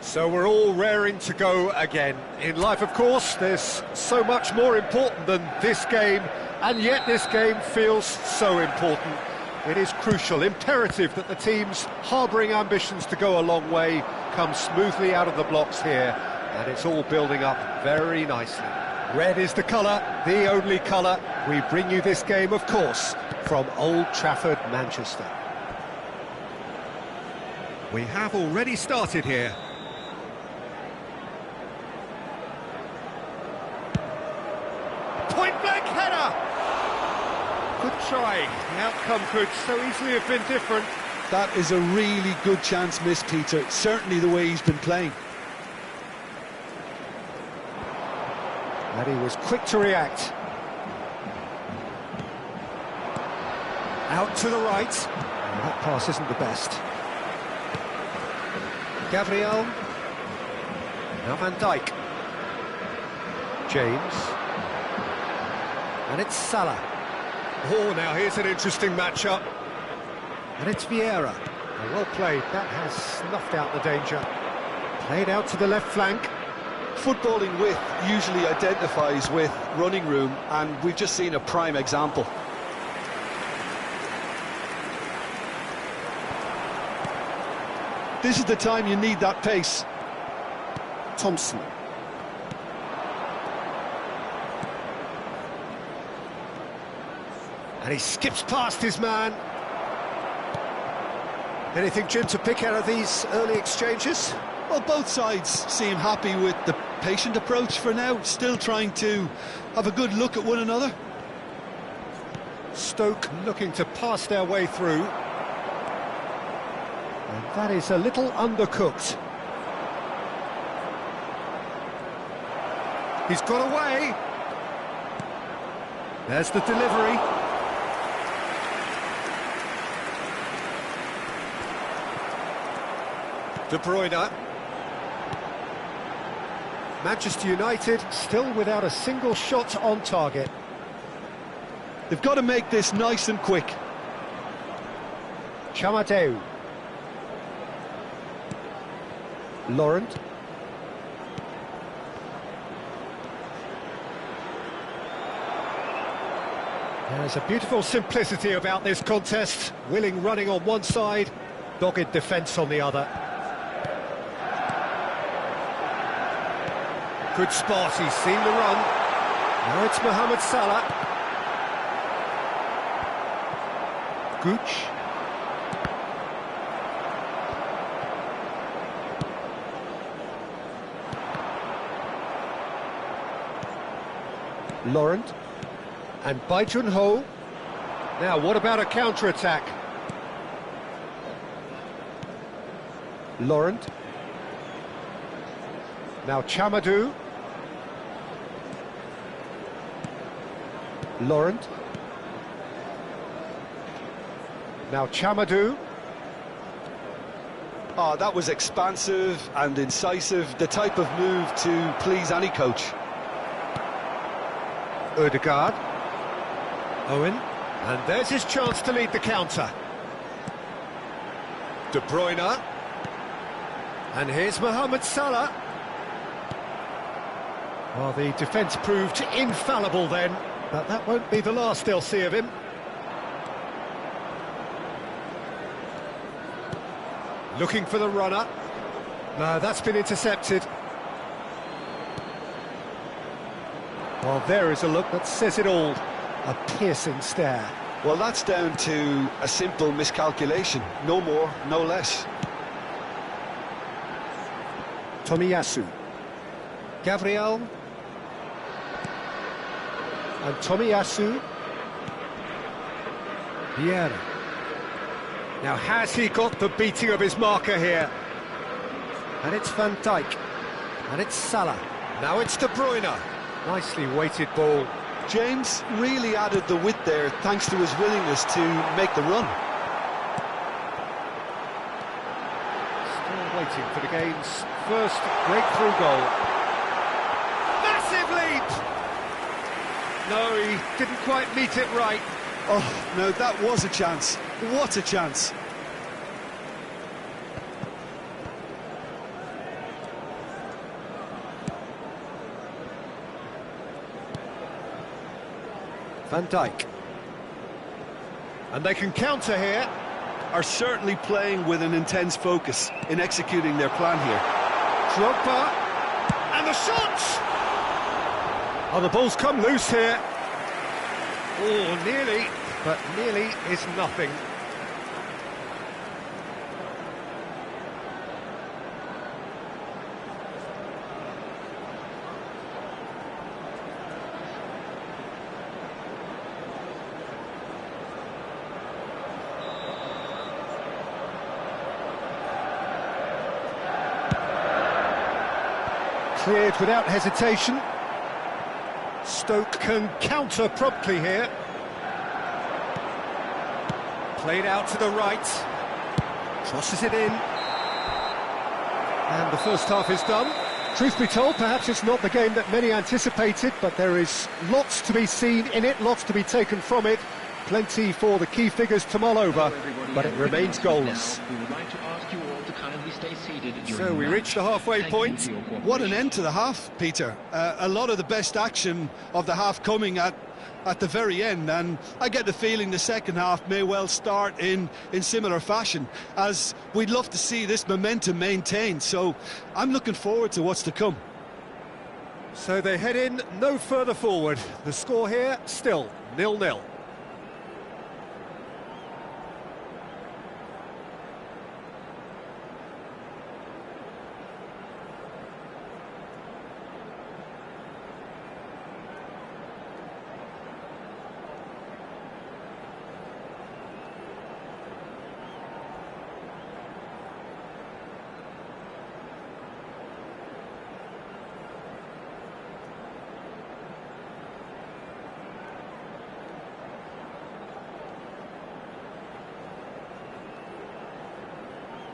So we're all raring to go again. In life, of course, there's so much more important than this game, and yet this game feels so important. It is crucial, imperative that the teams harbouring ambitions to go a long way come smoothly out of the blocks here, and it's all building up very nicely. Red is the colour, the only colour. We bring you this game, of course, from Old Trafford, Manchester. We have already started here. Point-blank header! Good try. The outcome could so easily have been different. That is a really good chance missed, Peter. Certainly the way he's been playing. And he was quick to react. Out to the right. And that pass isn't the best. Gabriel. Now Van Dijk. James. And it's Salah. Oh, now here's an interesting matchup. And it's Vieira. Oh, well played. That has snuffed out the danger. Played out to the left flank. Footballing width usually identifies with running room, and we've just seen a prime example. This is the time you need that pace. Thompson. And he skips past his man. Anything, Jim, to pick out of these early exchanges? Well, both sides seem happy with the patient approach for now, still trying to have a good look at one another. Stoke looking to pass their way through. And that is a little undercooked. He's got away. There's the delivery. De Bruyne. Manchester United still without a single shot on target. They've got to make this nice and quick. Chamadeu. Laurent. There's a beautiful simplicity about this contest. Willing running on one side, dogged defence on the other. Good spot, he's seen the run. Now it's Mohamed Salah. Gooch. Laurent. And Bai Jun-ho. Now, what about a counter-attack? Laurent. Now Chamadou. Laurent. Now Chamadou. Oh, that was expansive and incisive, the type of move to please any coach. Ødegaard. Owen. And there's his chance to lead the counter. De Bruyne. And here's Mohamed Salah. Well, the defence proved infallible then, but that won't be the last they'll see of him. Looking for the runner. No, that's been intercepted. Well, there is a look that says it all. A piercing stare. Well, that's down to a simple miscalculation. No more, no less. Tomiyasu. Gabriel. And Tomiyasu. Vieira. Now, has he got the beating of his marker here? And it's Van Dijk. And it's Salah. Now it's De Bruyne. Nicely weighted ball. James really added the width there thanks to his willingness to make the run. Still waiting for the game's first breakthrough goal. Massive lead! No, he didn't quite meet it right. Oh, no, that was a chance. What a chance. Van Dijk. And they can counter here. Are certainly playing with an intense focus in executing their plan here. Drogba. And the shot! Oh, the ball's come loose here. Oh, nearly, but nearly is nothing. Cleared without hesitation. Stoke can counter promptly here. Played out to the right. Crosses it in. And the first half is done. Truth be told, perhaps it's not the game that many anticipated, but there is lots to be seen in it, lots to be taken from it. Plenty for the key figures to mull over, but it remains goalless. We would like to ask you all to kindly stay seated during So we the reach the match. halfway Thank you point. for your cooperation. What an end to the half, Peter. A lot of the best action of the half coming at the very end, and I get the feeling the second half may well start in similar fashion, as we'd love to see this momentum maintained. So I'm looking forward to what's to come. So they head in no further forward. The score here still 0-0.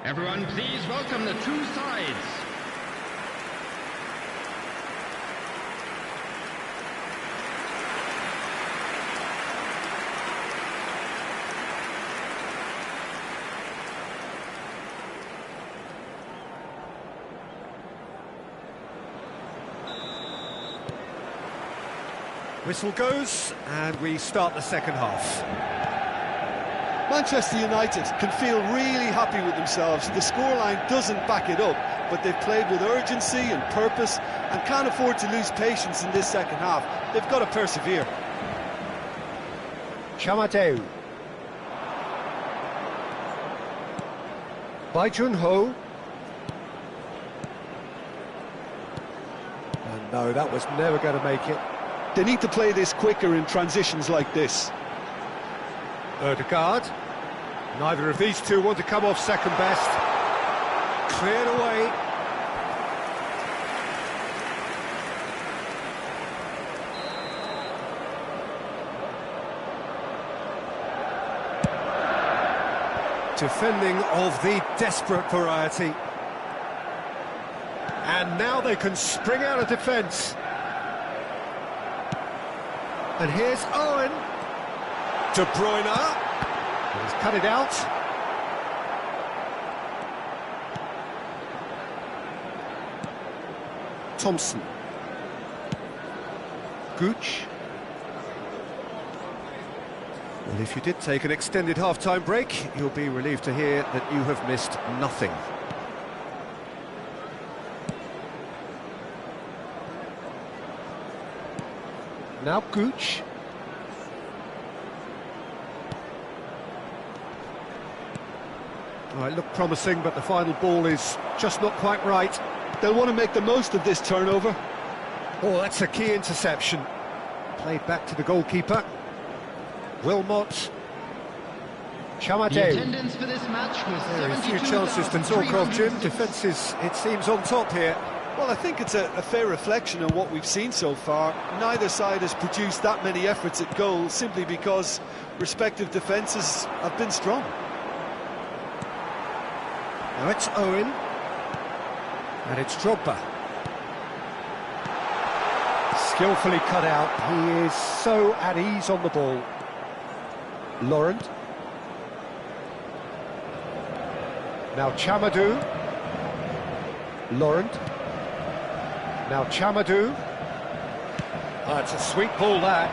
Everyone, please welcome the two sides. Whistle goes, and we start the second half. Manchester United can feel really happy with themselves. The scoreline doesn't back it up, but they've played with urgency and purpose and can't afford to lose patience in this second half. They've got to persevere. Chamadeu. Bai Jun-ho. And no, that was never going to make it. They need to play this quicker in transitions like this. Ødegaard. Neither of these two want to come off second best. Cleared away. Defending of the desperate variety. And now they can spring out of defence. And here's Owen. De Bruyne. He's cut it out. Thompson. Gooch. Well, if you did take an extended half-time break, you'll be relieved to hear that you have missed nothing. Now Gooch. Oh, it looked promising, but the final ball is just not quite right. They'll want to make the most of this turnover. Oh, that's a key interception. Played back to the goalkeeper. Wilmot. The Chamadeu. attendance for this match was There are a few chances to talk of, Jim. Defence is, it seems, on top here. Well, I think it's a fair reflection on what we've seen so far. Neither side has produced that many efforts at goal simply because respective defences have been strong. Now it's Owen. And it's Drogba. Skillfully cut out. He is so at ease on the ball. Laurent. Now Chamadou. Laurent. Now Chamadou. Oh, it's a sweet ball, that.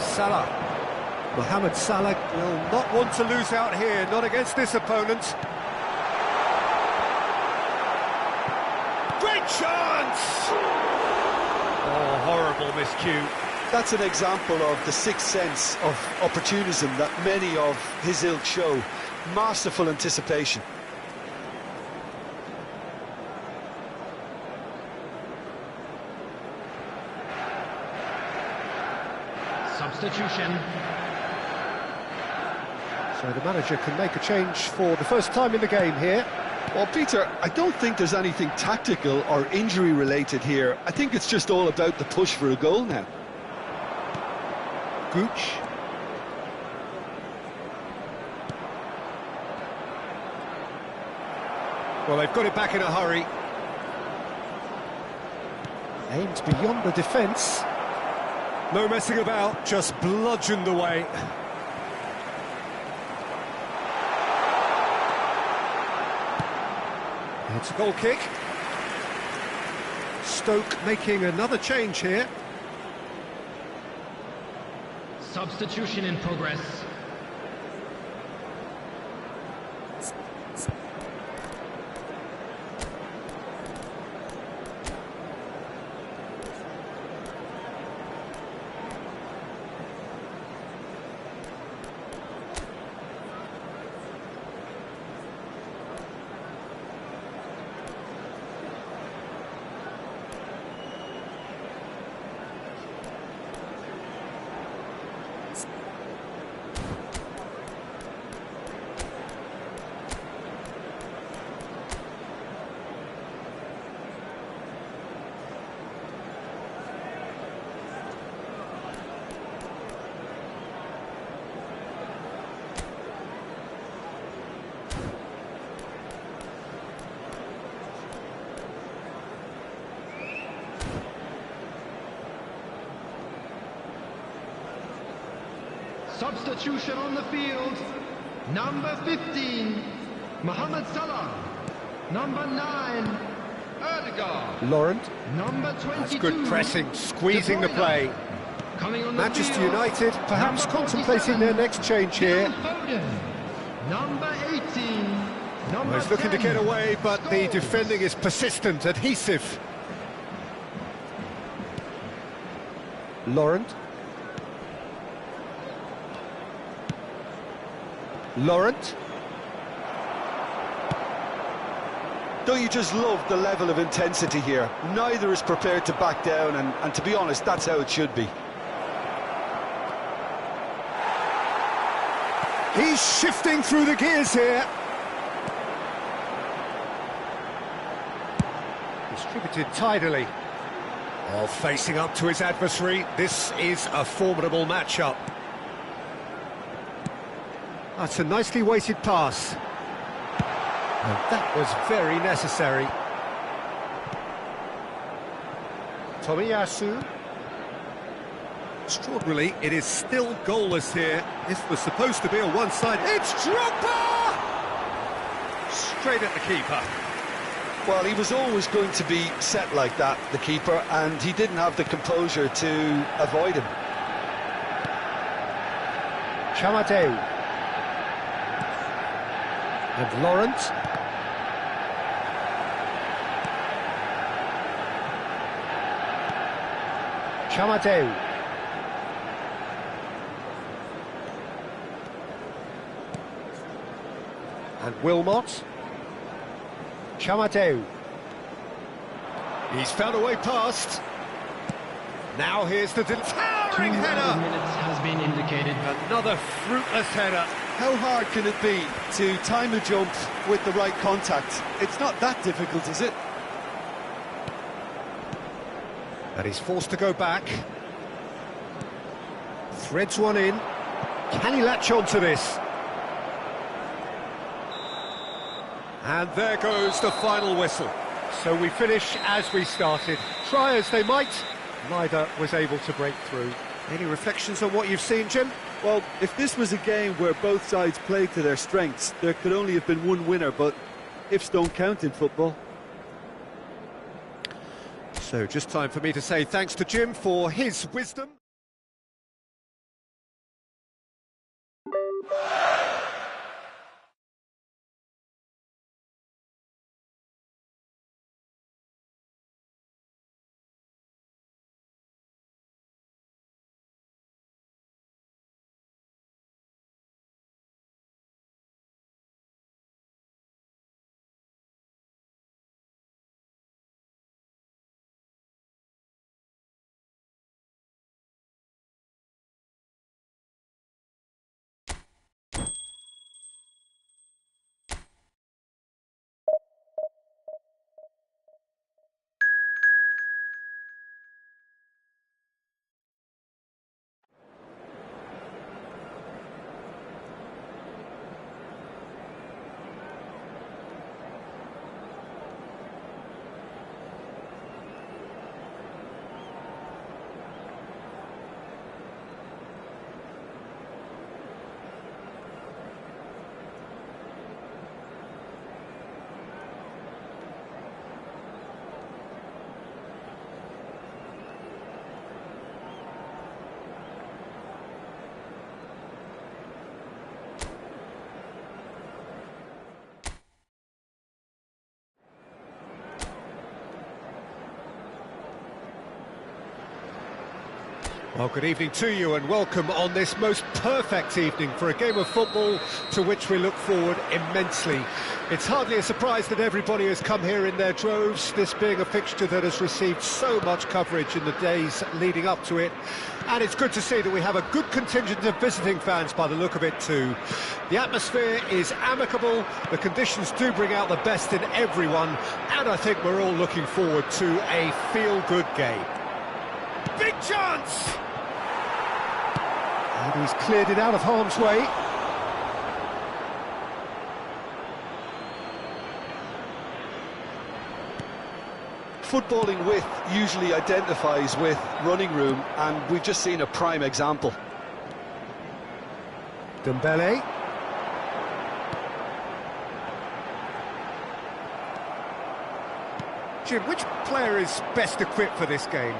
Salah. Mohamed Salah will not want to lose out here, not against this opponent. Great chance! Oh, horrible miscue. That's an example of the sixth sense of opportunism that many of his ilk show. Masterful anticipation. Substitution. So the manager can make a change for the first time in the game here. Well, Peter, I don't think there's anything tactical or injury related here. I think it's just all about the push for a goal now. Gooch. Well, they've got it back in a hurry. Aimed beyond the defence. No messing about, just bludgeoned away. It's a goal kick. Stoke making another change here. Substitution in progress. Substitution on the field. Number 15, Mohamed Salah. Number 9, Erdegaard. Laurent. Number 22. That's good pressing, squeezing the play. Coming on the Manchester field, United perhaps number contemplating their next change here. Foden. Number 18. Number Well, he's looking to 10, get away, but the Scholes. defending is persistent, adhesive. Laurent. Laurent. Don't you just love the level of intensity here? Neither is prepared to back down, and to be honest, that's how it should be. He's shifting through the gears here. Distributed tidily. While facing up to his adversary, this is a formidable matchup. That's a nicely weighted pass. And that was very necessary. Tomiyasu. Extraordinarily, it is still goalless here. This was supposed to be a one-side. It's Drogba! Straight at the keeper. Well, he was always going to be set like that, the keeper, and he didn't have the composure to avoid him. Chamadeu. And Laurent. Chamadeu. And Wilmot. Chamadeu. He's found a way past. Now here's the towering 200 header. minutes has been indicated. Another fruitless header. How hard can it be to time a jump with the right contact? It's not that difficult, is it? And he's forced to go back. Threads one in. Can he latch on to this? And there goes the final whistle. So we finish as we started. Try as they might, neither was able to break through. Any reflections on what you've seen, Jim? Well, if this was a game where both sides played to their strengths, there could only have been one winner, but ifs don't count in football. So just time for me to say thanks to Jim for his wisdom. Well, good evening to you and welcome on this most perfect evening for a game of football to which we look forward immensely. It's hardly a surprise that everybody has come here in their droves, this being a fixture that has received so much coverage in the days leading up to it. And it's good to see that we have a good contingent of visiting fans by the look of it too. The atmosphere is amicable, the conditions do bring out the best in everyone, and I think we're all looking forward to a feel-good game. Big chance! And he's cleared it out of harm's way. Footballing width usually identifies with running room, and we've just seen a prime example. Dembele. Jim, which player is best equipped for this game?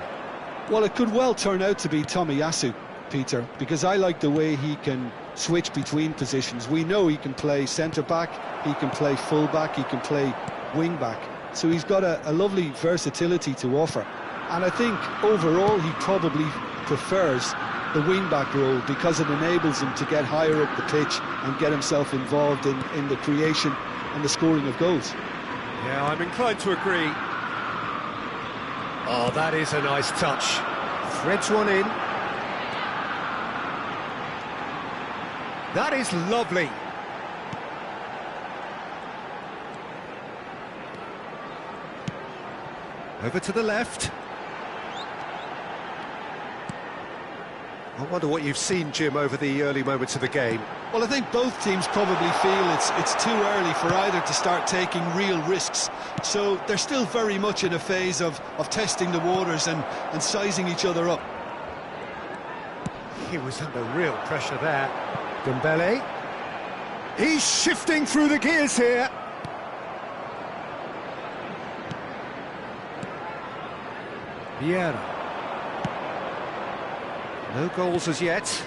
Well, it could well turn out to be Tomiyasu, Peter, because I like the way he can switch between positions. We know he can play centre-back, he can play full-back, he can play wing-back. So he's got a lovely versatility to offer. And I think overall he probably prefers the wing-back role because it enables him to get higher up the pitch and get himself involved in the creation and the scoring of goals. Yeah, I'm inclined to agree. Oh, that is a nice touch. Threads one in. That is lovely. Over to the left. I wonder what you've seen, Jim, over the early moments of the game. Well, I think both teams probably feel it's too early for either to start taking real risks. So they're still very much in a phase of testing the waters and sizing each other up. He was under real pressure there. Dembele. He's shifting through the gears here. Vieira. No goals as yet.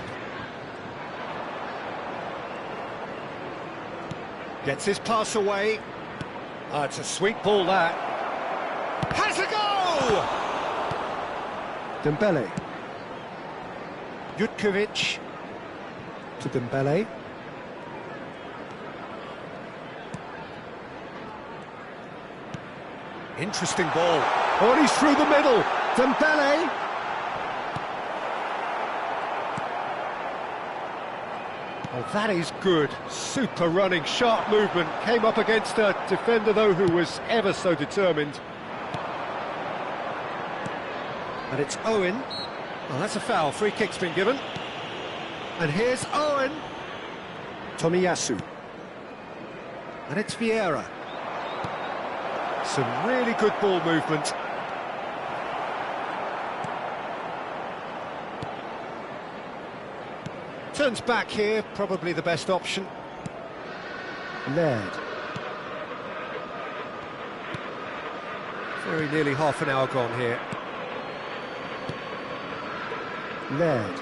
Gets his pass away. Ah, it's a sweet ball, that. Has a goal! Dembele. Jutkovic to Dembele. Interesting ball. Oh, and he's through the middle. Dembele. Oh, that is good. Super running, sharp movement. Came up against a defender, though, who was ever so determined. And it's Owen. Oh, that's a foul. Free kick's been given. And here's Owen. Tomiyasu. And it's Vieira. Some really good ball movement. Turns back here, probably the best option. Laird. Very nearly half an hour gone here. Laird.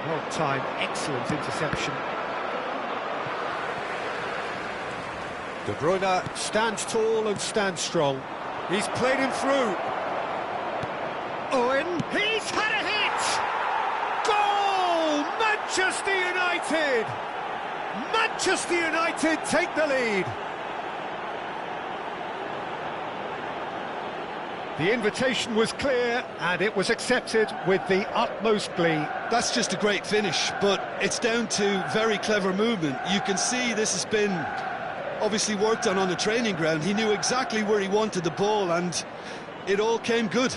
Well timed, excellent interception. De Bruyne stands tall and stands strong. He's played him through. Owen, he's had a hit! Goal! Manchester United! Manchester United take the lead. The invitation was clear and it was accepted with the utmost glee. That's just a great finish, but it's down to very clever movement. You can see this has been obviously worked on the training ground. He knew exactly where he wanted the ball and it all came good.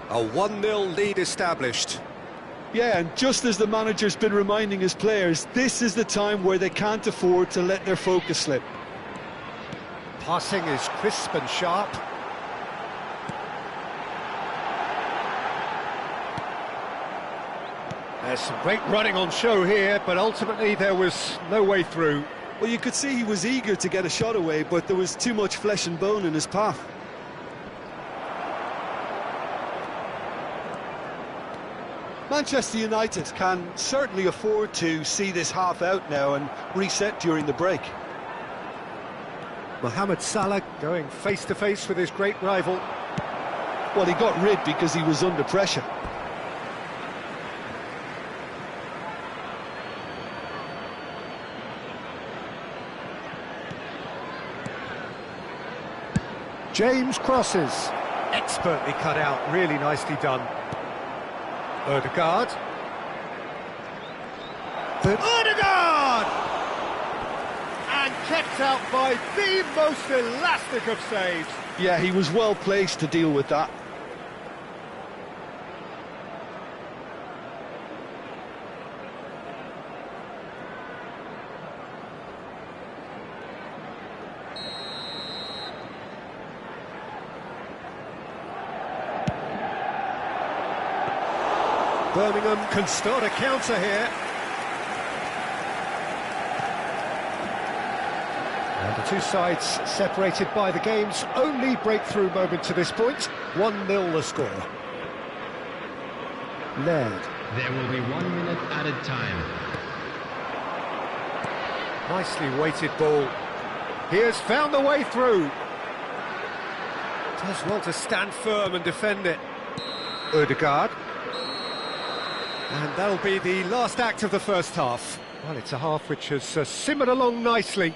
A 1-0 lead established. Yeah, and just as the manager's been reminding his players, this is the time where they can't afford to let their focus slip. Passing is crisp and sharp. There's some great running on show here, but ultimately there was no way through. Well, you could see he was eager to get a shot away, but there was too much flesh and bone in his path. Manchester United can certainly afford to see this half out now and reset during the break. Mohamed Salah going face-to-face with his great rival. Well, he got rid because he was under pressure. James crosses. Expertly cut out, really nicely done. Odegaard. Odegaard! And kept out by the most elastic of saves. Yeah, he was well placed to deal with that. Birmingham can start a counter here. And the two sides separated by the game's only breakthrough moment to this point. 1-0 the score. Laird. There will be 1 minute added time. Nicely weighted ball. He has found the way through. Does well to stand firm and defend it. Odegaard. And that'll be the last act of the first half. Well, it's a half which has simmered along nicely,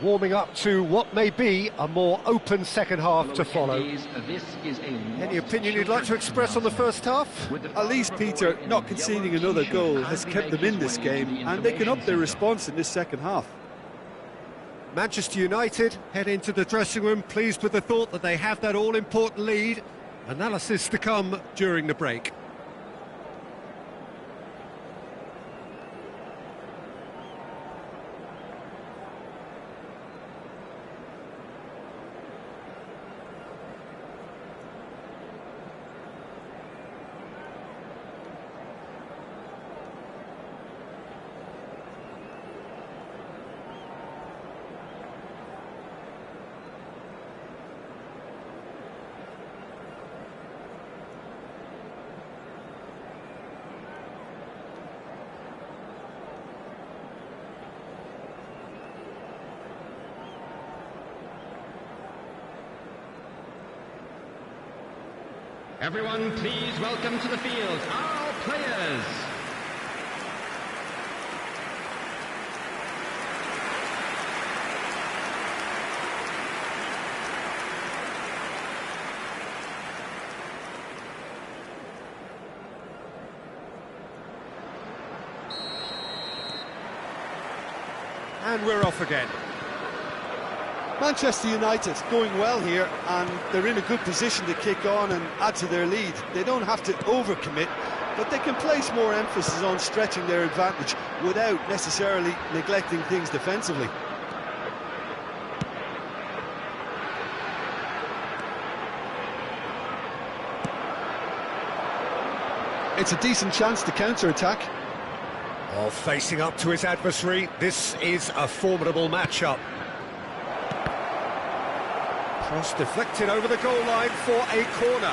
warming up to what may be a more open second half to follow. Any opinion you'd like to express on the first half? At least, Peter, not conceding another goal has kept them in this game, and they can up their response in this second half. Manchester United head into the dressing room pleased with the thought that they have that all-important lead. Analysis to come during the break. Everyone, please welcome to the field our players. And we're off again. Manchester United going well here, and they're in a good position to kick on and add to their lead. They don't have to overcommit, but they can place more emphasis on stretching their advantage without necessarily neglecting things defensively. It's a decent chance to counter-attack. Oh, facing up to his adversary, this is a formidable matchup. Cross deflected over the goal line for a corner.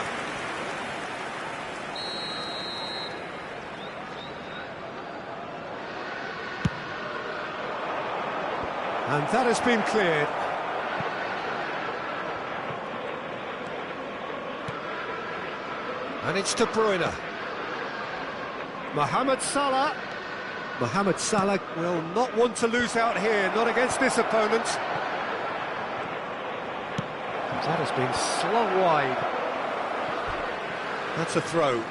And that has been cleared. And it's De Bruyne. Mohamed Salah. Mohamed Salah will not want to lose out here, not against this opponent. That has been slung wide. That's a throw.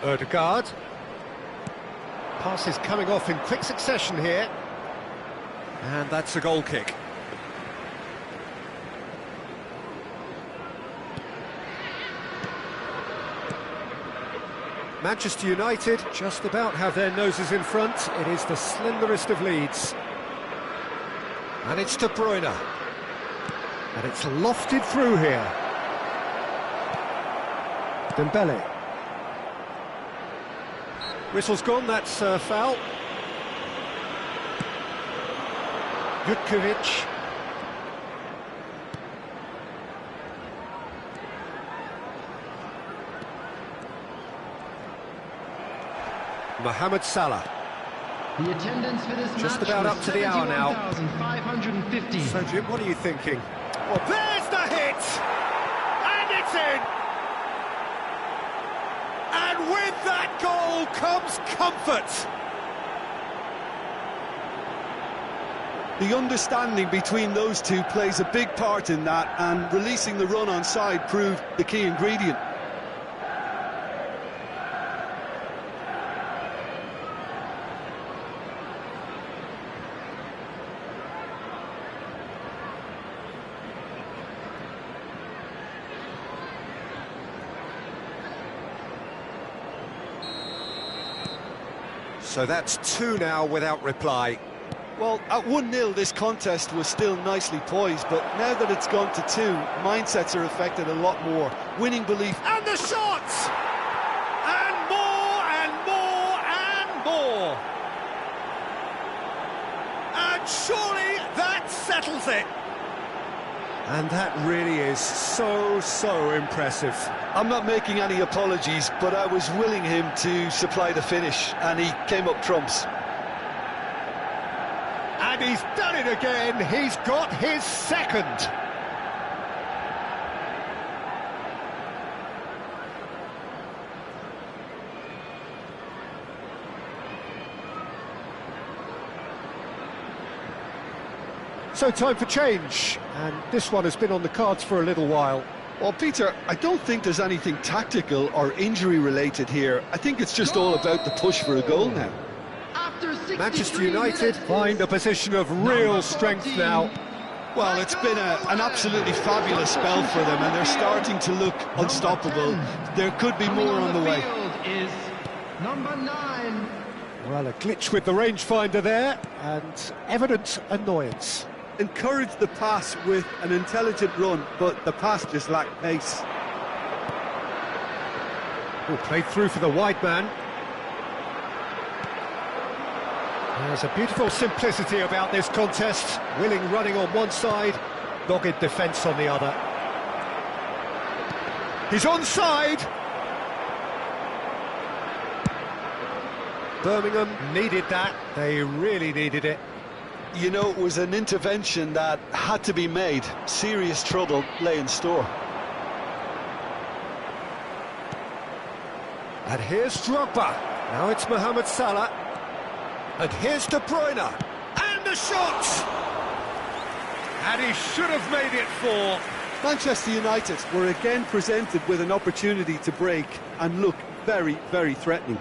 Odegaard. Passes coming off in quick succession here. And that's a goal kick. Manchester United just about have their noses in front. It is the slenderest of leads. And it's De Bruyne. And it's lofted through here. Dembele. Whistle's gone, that's foul. Jutkovic. Mohamed Salah. The attendance for this Just match about was up to the hour now. 71,550. So, Jim, what are you thinking? Well, there's the hit! And it's in! And with that goal comes comfort! The understanding between those two plays a big part in that, and releasing the run on side proved the key ingredient. So that's 2 now without reply. Well, at 1-0 this contest was still nicely poised, but now that it's gone to 2, mindsets are affected a lot more. Winning belief. And the shots! And more, and more, and more! And surely that settles it! And that really is so impressive. I'm not making any apologies, but I was willing him to supply the finish, and he came up trumps. And he's done it again, he's got his second. So time for change, and this one has been on the cards for a little while. Well, Peter, I don't think there's anything tactical or injury-related here. I think it's just all about the push for a goal now. After 63 Manchester United minutes, find a position of real strength now. Well, it's been an absolutely fabulous spell for them, and they're starting to look unstoppable. There could be coming more on the way. field is number 9. Well, a glitch with the rangefinder there, and evident annoyance. Encouraged the pass with an intelligent run, but the pass just lacked pace. Oh, played through for the wide man. There's a beautiful simplicity about this contest. Willing running on one side, dogged defence on the other. He's onside! Birmingham needed that. They really needed it. You know, it was an intervention that had to be made. Serious trouble lay in store. And here's Drogba. Now it's Mohamed Salah. And here's De Bruyne. And the shot! And he should have made it 4. Manchester United were again presented with an opportunity to break and look very, very threatening.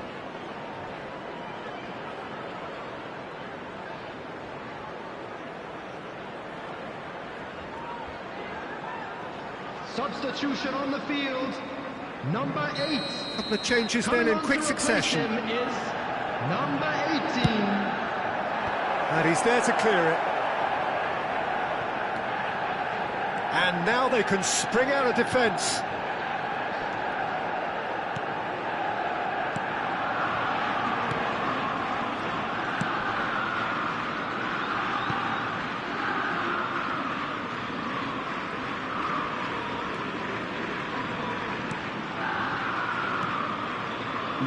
Substitution on the field, number 8. A couple of changes then in quick succession. Is number 18. And he's there to clear it. And now they can spring out of defence.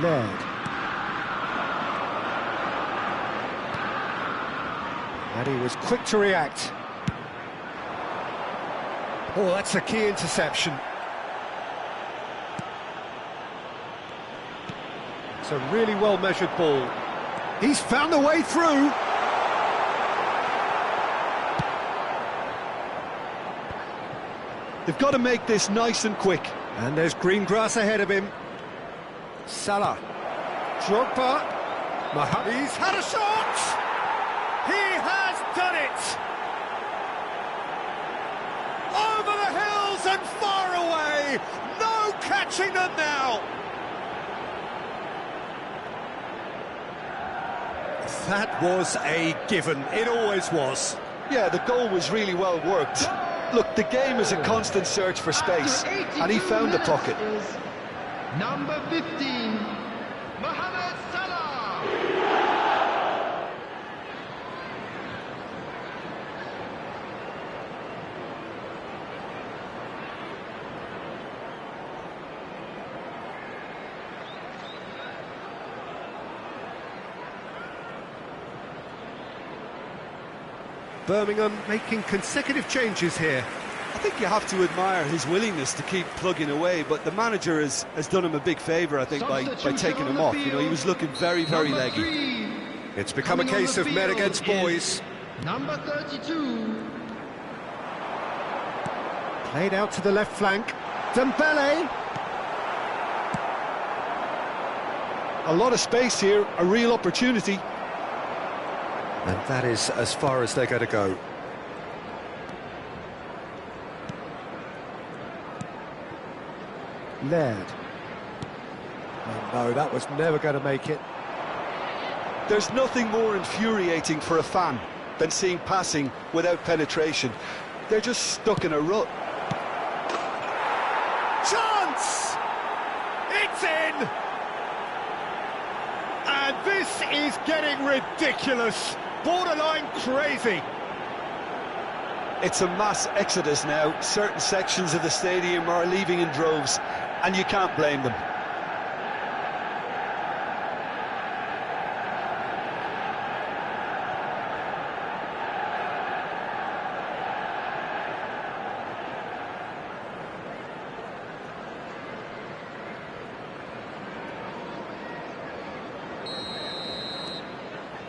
Laird. And he was quick to react. Oh, that's a key interception. It's a really well-measured ball. He's found a way through. They've got to make this nice and quick. And there's green grass ahead of him. Salah. Drogba. He's had a shot! He has done it! Over the hills and far away! No catching them now! That was a given. It always was. Yeah, the goal was really well worked. Look, the game is a constant search for space, and he found the pocket. Number 15, Mohamed Salah. Birmingham making consecutive changes here. I think you have to admire his willingness to keep plugging away, but the manager has done him a big favour, I think, by taking him off. You know, he was looking very, very leggy. It's become a case of men against boys. Number 32. Played out to the left flank. Dembele. A lot of space here, a real opportunity. And that is as far as they're going to go. Laird. Oh no, that was never going to make it. There's nothing more infuriating for a fan than seeing passing without penetration. They're just stuck in a rut. Chance! It's in! And this is getting ridiculous. Borderline crazy. It's a mass exodus now. Certain sections of the stadium are leaving in droves, and you can't blame them.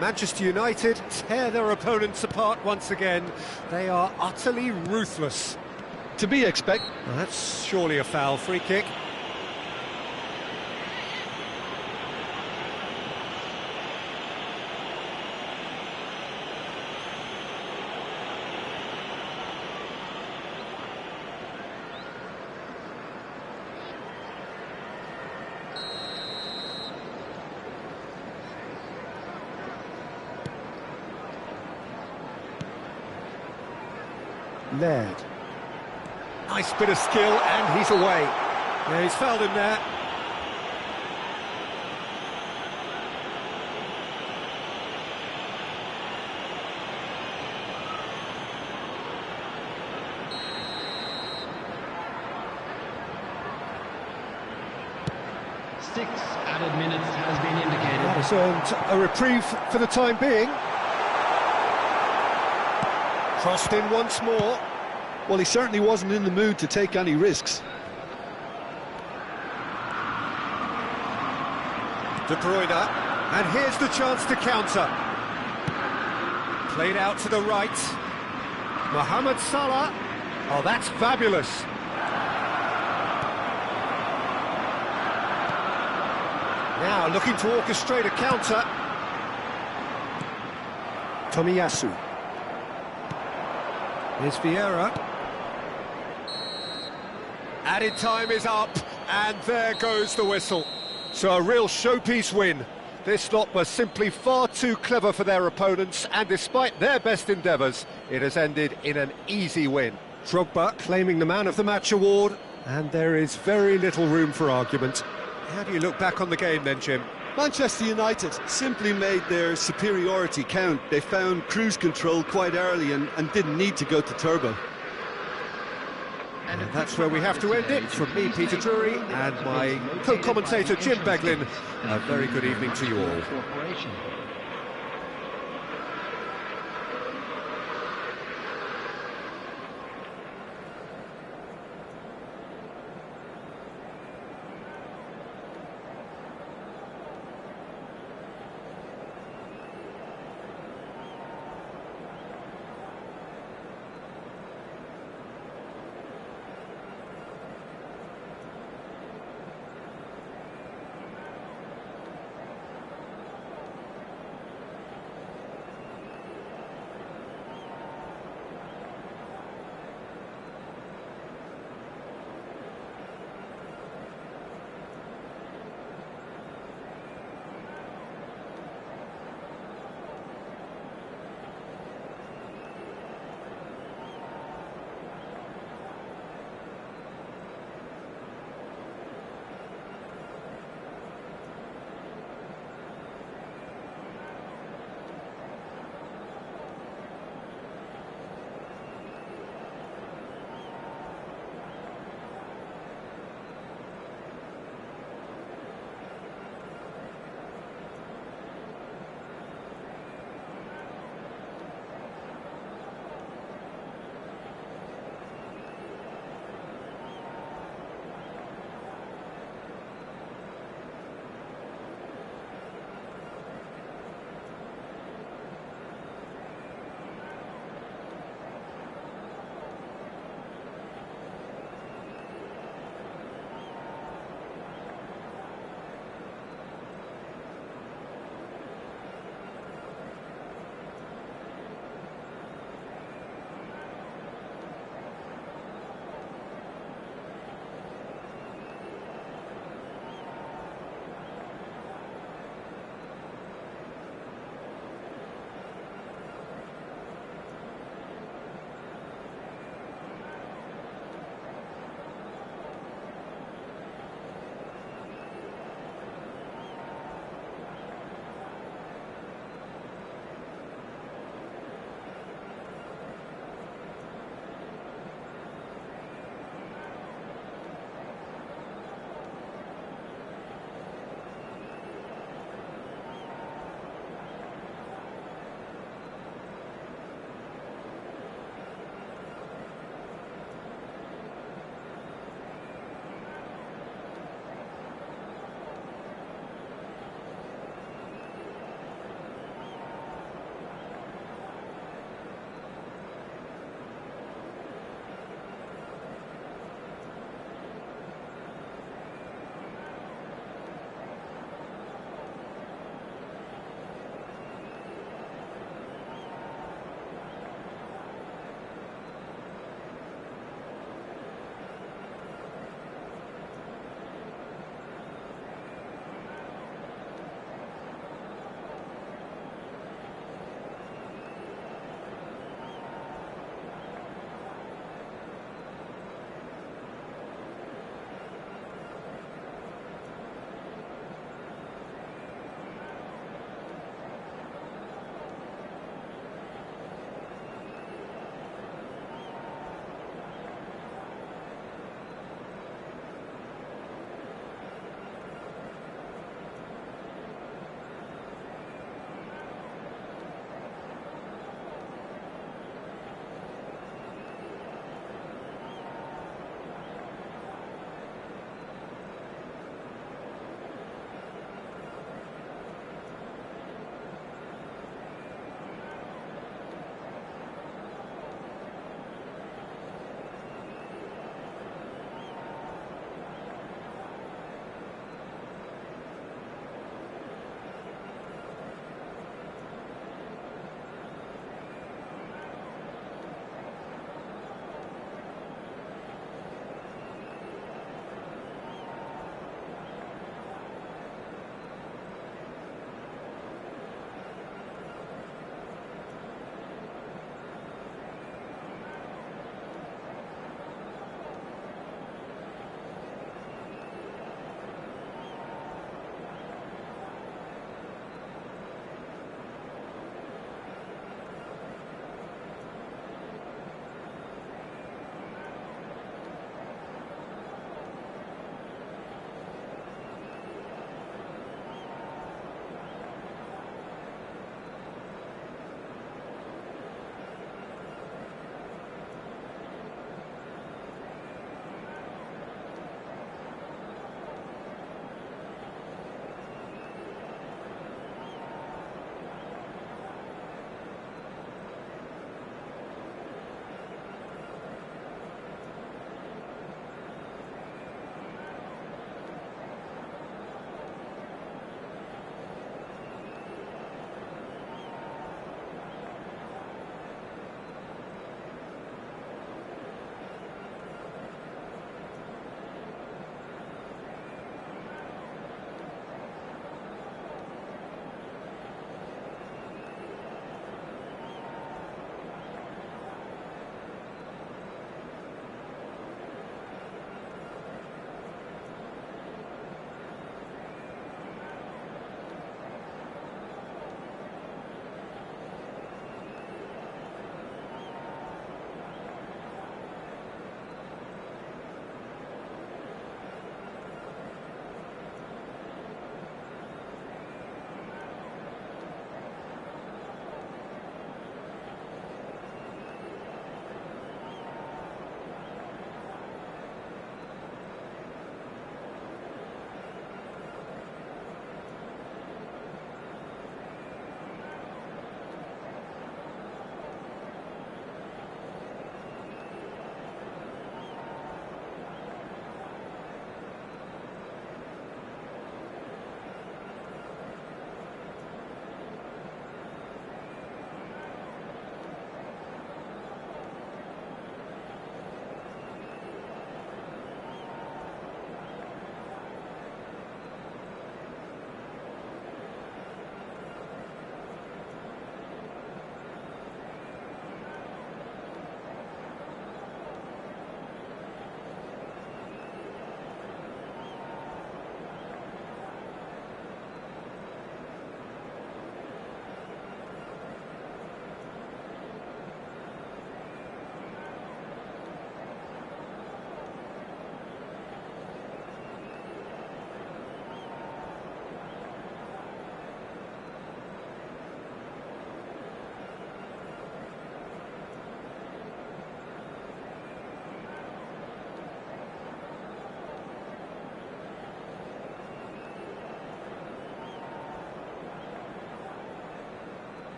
Manchester United tear their opponents apart once again. They are utterly ruthless. To be expected. Well, that's surely a foul. Free kick. Laird. Nice bit of skill, and he's away. Yeah, he's fouled him there. Six added minutes has been indicated. That has earned a reprieve for the time being. Crossed in once more. Well, he certainly wasn't in the mood to take any risks. De Bruyne, and here's the chance to counter. Played out to the right. Mohamed Salah. Oh, that's fabulous. Now looking to orchestrate a counter. Tomiyasu. Here's Vieira. Added time is up, and there goes the whistle. So a real showpiece win. This lot were simply far too clever for their opponents, and despite their best endeavours, it has ended in an easy win. Drogba claiming the Man of the Match award, and there is very little room for argument. How do you look back on the game then, Jim? Manchester United simply made their superiority count. They found cruise control quite early and didn't need to go to turbo. And that's where we have to end it. From me, Peter Drury, and my co-commentator, Jim Beglin, a very good evening to you all.